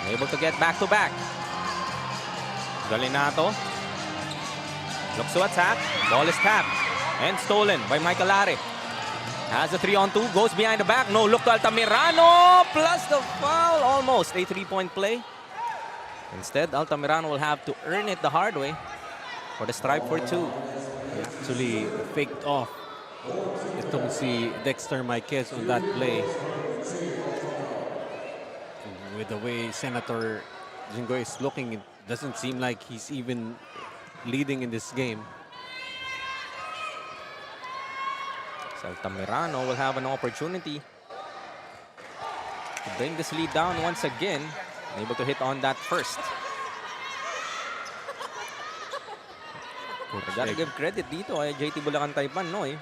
Able to get back-to-back. Galinato. Looks to attack. Ball is tapped and stolen by Michael Are. Has a 3-on-2. Goes behind the back. No look to Altamirano. Plus the foul. Almost a three-point play. Instead, Altamirano will have to earn it the hard way for the stripe for two. He actually faked off itong si Dexter Marquez on that play. And with the way Senator Jinggoy is looking, it doesn't seem like he's even leading in this game. So Altamirano will have an opportunity to bring this lead down once again. Able to hit on that first. I gotta give credit dito ay JT Bulacan Taipan, no eh.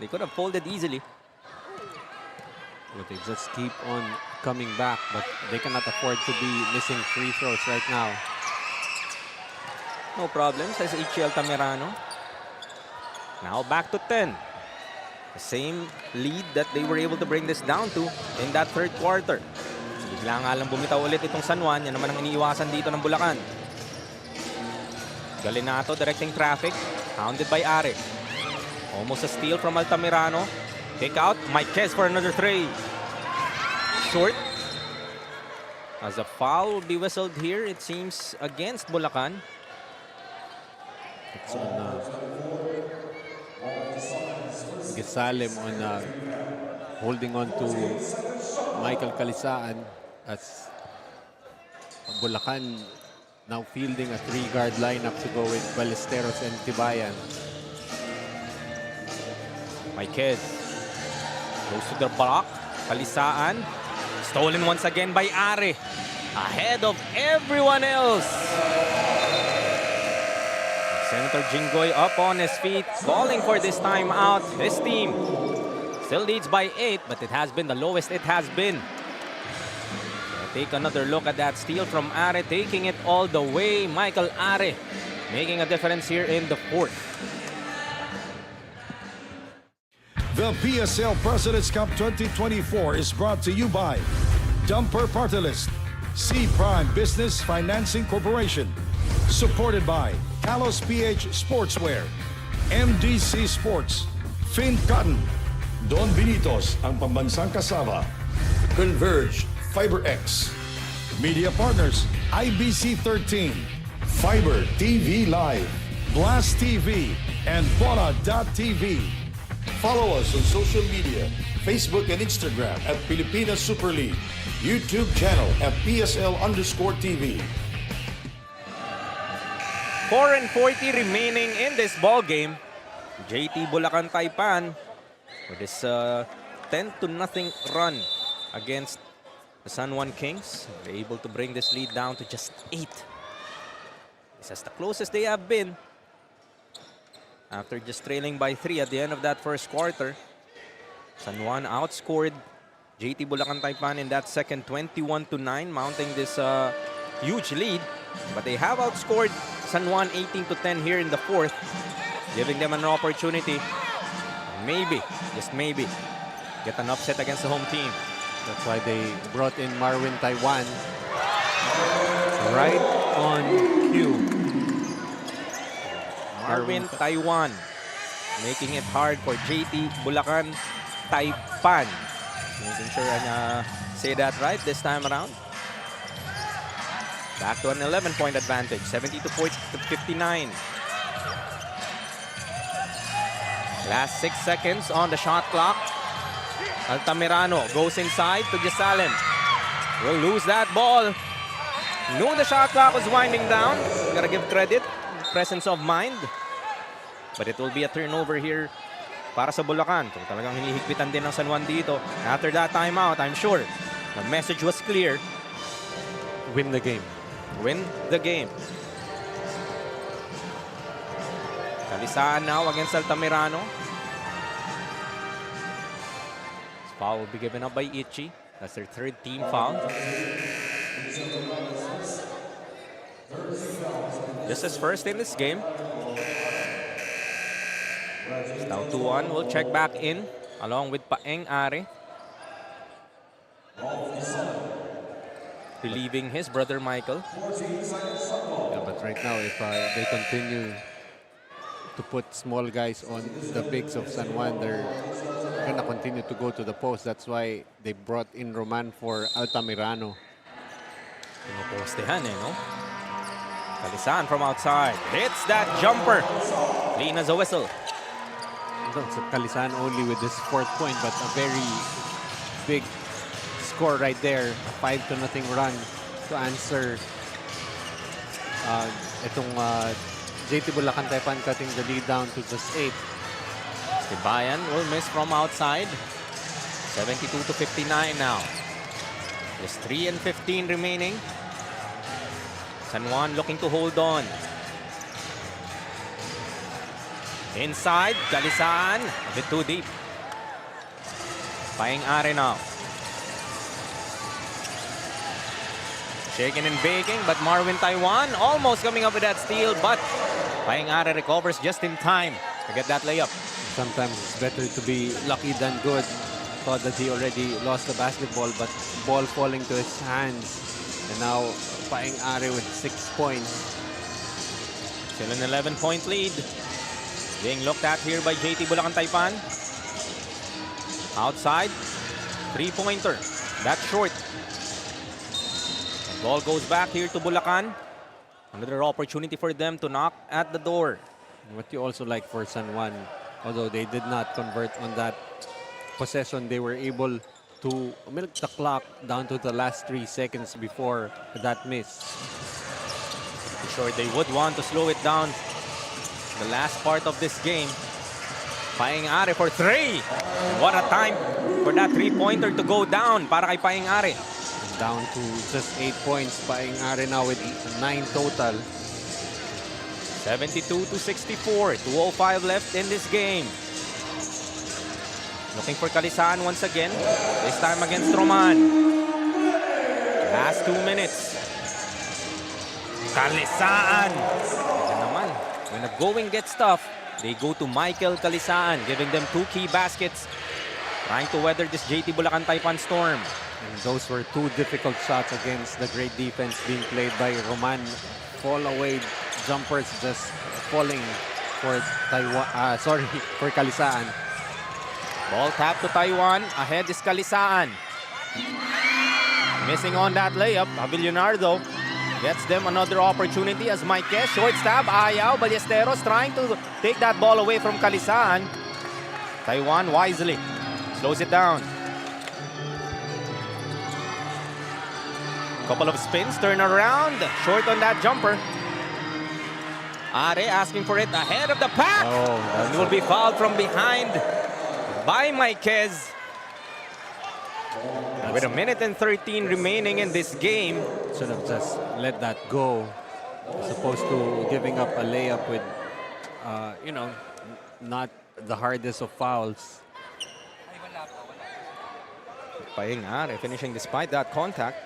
They could have folded easily. But they just keep on coming back, but they cannot afford to be missing free throws right now. No problem, says Ichi Altamirano. Now back to 10. The same lead that they were able to bring this down to in that third quarter. Bigla nga lang bumitaw ulit itong San Juan. Yan naman ang iniiwasan dito ng Bulacan. Galinato directing traffic. Hounded by Are. Almost a steal from Altamirano. Kick out. Marquez for another three. Short. As a foul will be whistled here, it seems, against Bulacan. It's on Gesalem on holding on to Michael Calisaan, as Bulacan now fielding a three-guard lineup to go with Ballesteros and Tibayan. Marquez goes to the block. Calisaan. Stolen once again by Are. Ahead of everyone else. Senator Jinggoy up on his feet, calling for this timeout. His team still leads by 8, but it has been the lowest it has been. Take another look at that steal from Are, taking it all the way. Michael Are making a difference here in the fourth. The PSL President's Cup 2024 is brought to you by Dumper Party List, C Prime Business Financing Corporation, supported by Kalos PH Sportswear, MDC Sports, Fin Cotton, Don Benitos ang pambansang kasama, Converge FiberX, Media Partners, IBC 13, Fiber TV Live, Blast TV, and Bona.tv. Follow us on social media, Facebook and Instagram at Pilipinas Super League, YouTube channel at PSL_TV. 4:40 remaining in this ball game. JT Bulacan Taipan with this 10-0 run against the San Juan Kings. They're able to bring this lead down to just 8. This is the closest they have been after just trailing by 3 at the end of that first quarter. San Juan outscored JT Bulacan Taipan in that second 21-9, mounting this huge lead. But they have outscored San Juan 18-10 here in the fourth, giving them an opportunity. Maybe, just maybe, get an upset against the home team. That's why they brought in Marvin Taiwan right on cue. Marvin Taiwan making it hard for JT Bulacan Taipan. Making sure I say that right this time around. Back to an 11-point advantage, 70-59. Last 6 seconds on the shot clock. Altamirano goes inside to Gisalen. Will lose that ball. Knew the shot clock was winding down. Gotta give credit, presence of mind. But it will be a turnover here para sa Bulacan. So, talagang hinihigpitan din ng San Juan dito. After that timeout, I'm sure the message was clear. Win the game. Win the game. Kalisaan now against Altamirano. This foul will be given up by Ichi. That's their third team foul. This is first in this game. It's now 2-1. We'll check back in along with Paeng Are, relieving his brother Michael. Yeah, but right now, if they continue to put small guys on the bigs of San Juan, they're gonna continue to go to the post. That's why they brought in Roman for Altamirano. Pinupostehan no? Kalisaan from outside. Hits that jumper. Clean as a whistle. So Kalisaan only with this 4th point, but a very big score right there. A 5-0 run to answer itong JT Bulacan Taipan cutting the lead down to just 8. Tibayan will miss from outside. 72-59 now. Just 3 and 15 remaining. San Juan looking to hold on. Inside, Kalisaan. A bit too deep. Paeng Are now. Shaking and baking, but Marvin Taiwan almost coming up with that steal, but Paeng Are recovers just in time to get that layup. Sometimes it's better to be lucky than good. Thought that he already lost the basketball, but ball falling to his hands. And now Paeng Are with 6 points. Still an 11-point lead. Being looked at here by JT Bulacan Taipan. Outside, 3-pointer. That's short. The ball goes back here to Bulacan. Another opportunity for them to knock at the door. What you also like for San Juan, although they did not convert on that possession, they were able to milk the clock down to the last 3 seconds before that miss. Sure, they would want to slow it down. The last part of this game. Paeng Are for 3. And what a time for that 3-pointer to go down para kay Paeng Are. Down to just 8 points. Paeng Are now with 9 total. 72-64. 2:05 left in this game. Looking for Kalisaan once again. This time against Roman. Last 2 minutes. Kalisaan. Yan naman. When the going gets tough, they go to Michael Kalisaan, giving them 2 key baskets, trying to weather this JT Bulacan Taipan storm. And those were 2 difficult shots against the great defense being played by Roman. Fall away jumpers just falling for for Kalisaan. Ball tap to Taiwan. Ahead is Kalisaan. Missing on that layup. Avillonardo gets them another opportunity as Mike short stab. Ayaw. Ballesteros trying to take that ball away from Kalisaan. Taiwan wisely slows it down. Couple of spins, turn around. Short on that jumper. Are asking for it ahead of the pack. And will be fouled from behind by Maiquez. With 1:13 remaining in this game. Should have just let that go as opposed to giving up a layup with, not the hardest of fouls. Paeng Are finishing despite that contact.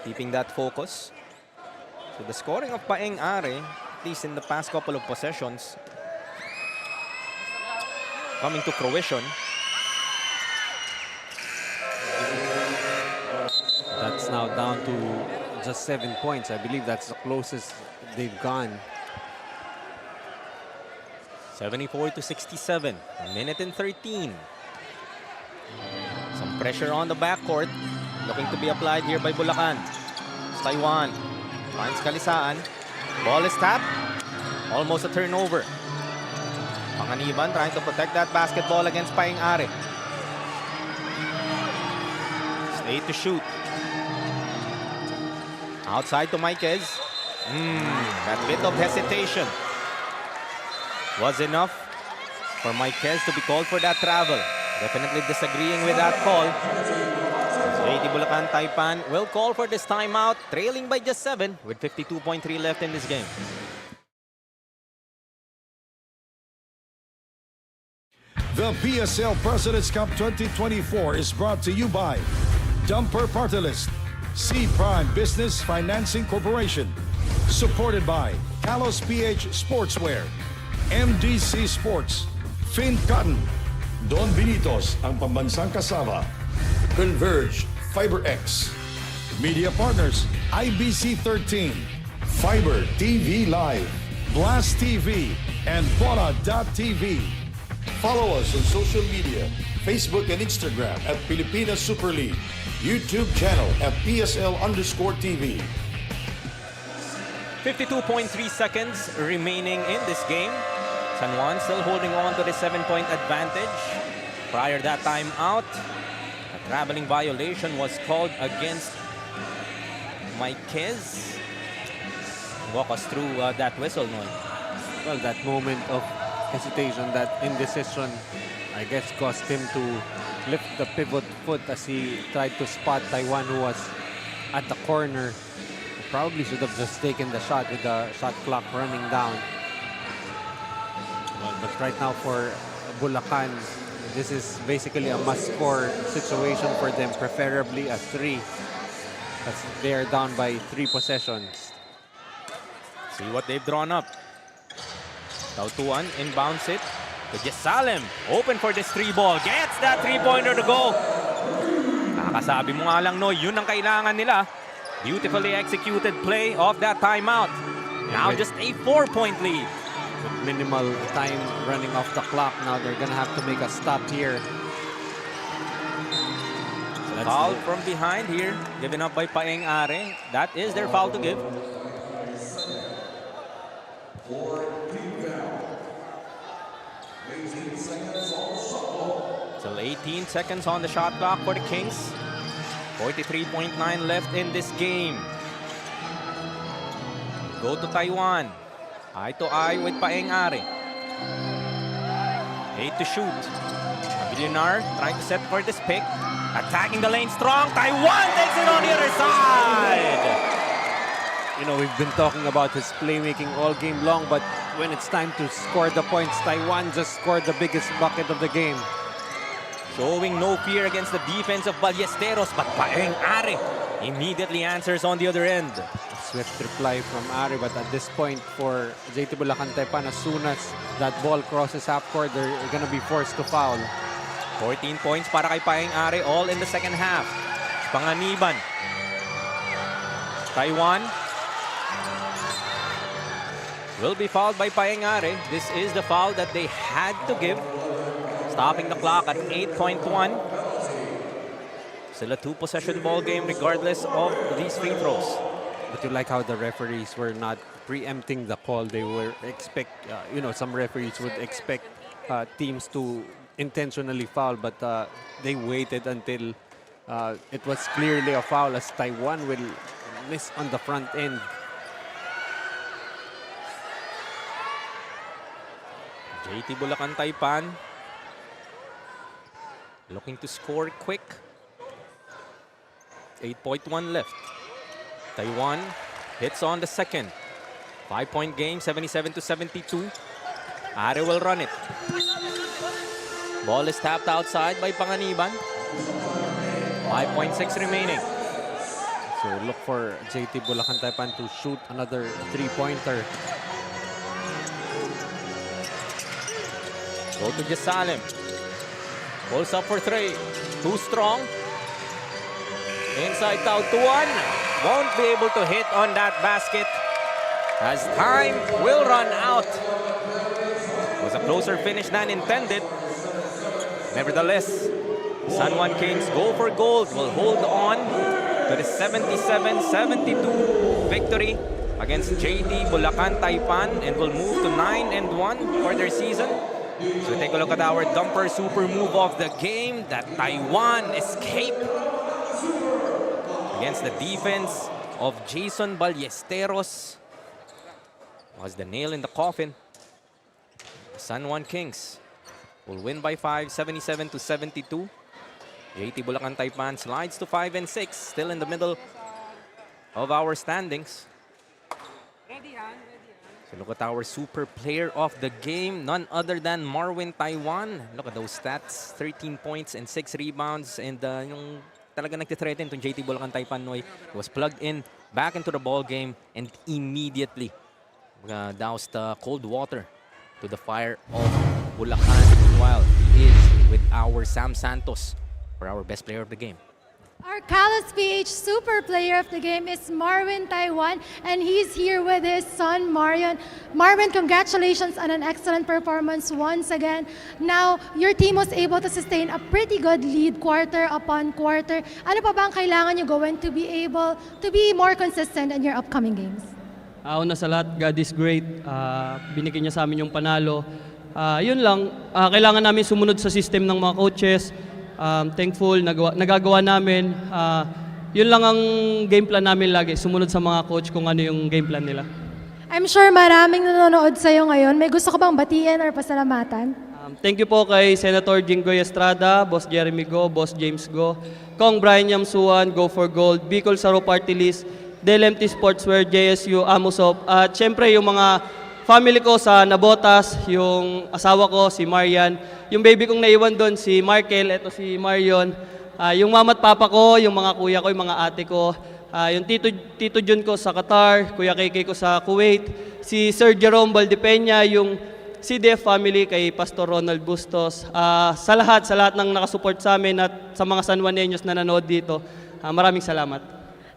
Keeping that focus. So the scoring of Paeng Are, at least in the past couple of possessions, coming to fruition. That's now down to just 7 points. I believe that's the closest they've gone. 74-67, a minute and 13. Some pressure on the backcourt. Looking to be applied here by Bulacan. It's Taiwan. Finds Kalisaan. Ball is tapped. Almost a turnover. Panganiban trying to protect that basketball against Paeng Are. Stay to shoot. Outside to Maikez. That bit of hesitation was enough for Maikez to be called for that travel. Definitely disagreeing with that call. JT Bulacan Taipan will call for this timeout, trailing by just 7 with 52.3 left in this game. The PSL President's Cup 2024 is brought to you by Dumper Party List, C Prime Business Financing Corporation, supported by Kalos PH Sportswear, MDC Sports, Fin Cotton, Don Benitos, ang pambansang kasama, Converge, FiberX, Media Partners, IBC 13, Fiber TV Live, Blast TV, and Bola.tv. Follow us on social media, Facebook and Instagram at Pilipinas Super League, YouTube channel at PSL_TV. 52.3 seconds remaining in this game. San Juan still holding on to the 7-point advantage. Prior to that timeout, a traveling violation was called against Maikez. Walk us through that whistle, Noy. Well, that moment of hesitation, that indecision, I guess caused him to lift the pivot foot as he tried to spot Taiwan, who was at the corner. Probably should have just taken the shot with the shot clock running down. Well, but right now for Bulacan, this is basically a must-score situation for them, preferably a 3, as they are down by 3 possessions. See what they've drawn up. Tautuan inbounds it to Jesalem. Open for this 3-ball. Gets that 3-pointer to go. Kakasabi mo nga lang, no, yun ang kailangan nila. Beautifully executed play of that timeout. Now just a 4-point lead. With minimal time running off the clock, now they're gonna have to make a stop here. Foul from behind here, given up by Paeng Are. That is their foul to give. Still 18 seconds on the shot clock for the Kings. 43.9 left in this game. Go to Taiwan. Eye to eye with Paeng Are. 8 to shoot. Abilionar trying to set for this pick. Attacking the lane strong. Taiwan takes it on the other side. You know, we've been talking about his playmaking all game long, but when it's time to score the points, Taiwan just scored the biggest bucket of the game. Showing no fear against the defense of Ballesteros, but Paeng Are immediately answers on the other end. A swift reply from Are, but at this point for JT Bulacan Taipan, as soon as that ball crosses half court, they're gonna be forced to foul. 14 points para kay Paeng Are, all in the second half. Panganiban. Taiwan will be fouled by Paeng Are. This is the foul that they had to give. Stopping the clock at 8.1. Still a 2-possession ball game regardless of these free throws. But you like how the referees were not preempting the call. They were you know, some referees would expect teams to intentionally foul, but they waited until it was clearly a foul, as Taiwan will miss on the front end. JT Bulacan Taipan looking to score quick. 8.1 left. Taiwan hits on the second. 5-point game, 77-72. Are will run it. Ball is tapped outside by Panganiban. 5.6 remaining. So look for JT Bulacan Taipan to shoot another three-pointer. Go to Jasalim. Pulls up for three. Too strong. Inside out to one. Won't be able to hit on that basket as time will run out. Was a closer finish than intended. Nevertheless, San Juan Kings go for gold. Will hold on to the 77-72 victory against JT Bulacan Taipan and will move to 9-1 for their season. So take a look at our dumper super move of the game. That Taiwan escape against the defense of Jason Ballesteros was the nail in the coffin. San Juan Kings will win by 5, 77-72. JT Bulacan Taipan slides to 5-6, still in the middle of our standings. So look at our super player of the game, none other than Marwin Taiwan. Look at those stats, 13 points and 6 rebounds. And yung talaga nagtitreten itong JT Bulacan Taipan, Noy, was plugged in back into the ball game and immediately doused cold water to the fire of Bulacan. Meanwhile, he is with our Sam Santos for our best player of the game. Our Kalos PH super player of the game is Marwin Taiwan, and he's here with his son Marion. Marwin, congratulations on an excellent performance once again. Now, your team was able to sustain a pretty good lead quarter upon quarter. Ano pa ba ang kailangan nyo gawin to be able to be more consistent in your upcoming games? Una sa lahat, God is great. Binigyan niya sa amin yung panalo. Yun lang, kailangan namin sumunod sa system ng mga coaches. Thankful, nagagawa namin. Yun lang ang game plan namin lagi, sumunod sa mga coach kung ano yung game plan nila. I'm sure maraming nanonood sa'yo ngayon. May gusto ka bang batiin or pasalamatan? Thank you po kay Senator Jinggoy Estrada, Boss Jeremy Go, Boss James Go, Kong Brian Yamsuan, Go for Gold, Bicol Saro Party List, DLMT Sportswear, JSU, Amusop, at syempre yung mga family ko sa Nabotas, yung asawa ko, si Marian, yung baby kong naiwan doon, si Markel, eto si Marion, yung mama at papa ko, yung mga kuya ko, yung mga ate ko, yung Tito Jun ko sa Qatar, Kuya KK ko sa Kuwait, si Sir Jerome Valdepeña, yung CDF family kay Pastor Ronald Bustos, sa lahat ng nakasupport sa amin at sa mga San Juaneños na nanood dito, maraming salamat.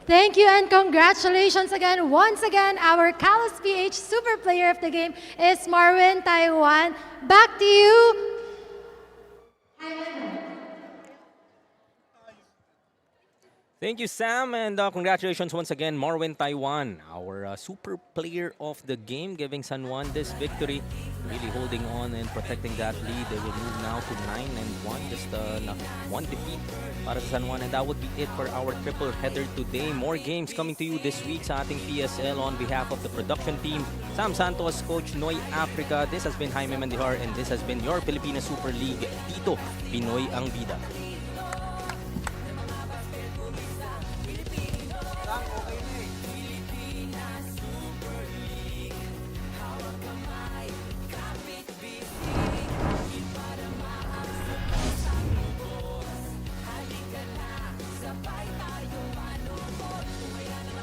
Thank you and congratulations again. Once again, our Kalos PH super player of the game is Marwin Taiwan. Back to you. Thank you, Sam, and congratulations once again, Marwin Taiwan, our super player of the game, giving San Juan this victory, really holding on and protecting that lead. They will move now to 9-1, just one defeat para sa San Juan, and that would be it for our triple header today. More games coming to you this week sa ating PSL. On behalf of the production team, Sam Santos, Coach Noy Africa, this has been Jaime Mandihar, and this has been your Pilipinas Super League. Dito, Pinoy ang bida.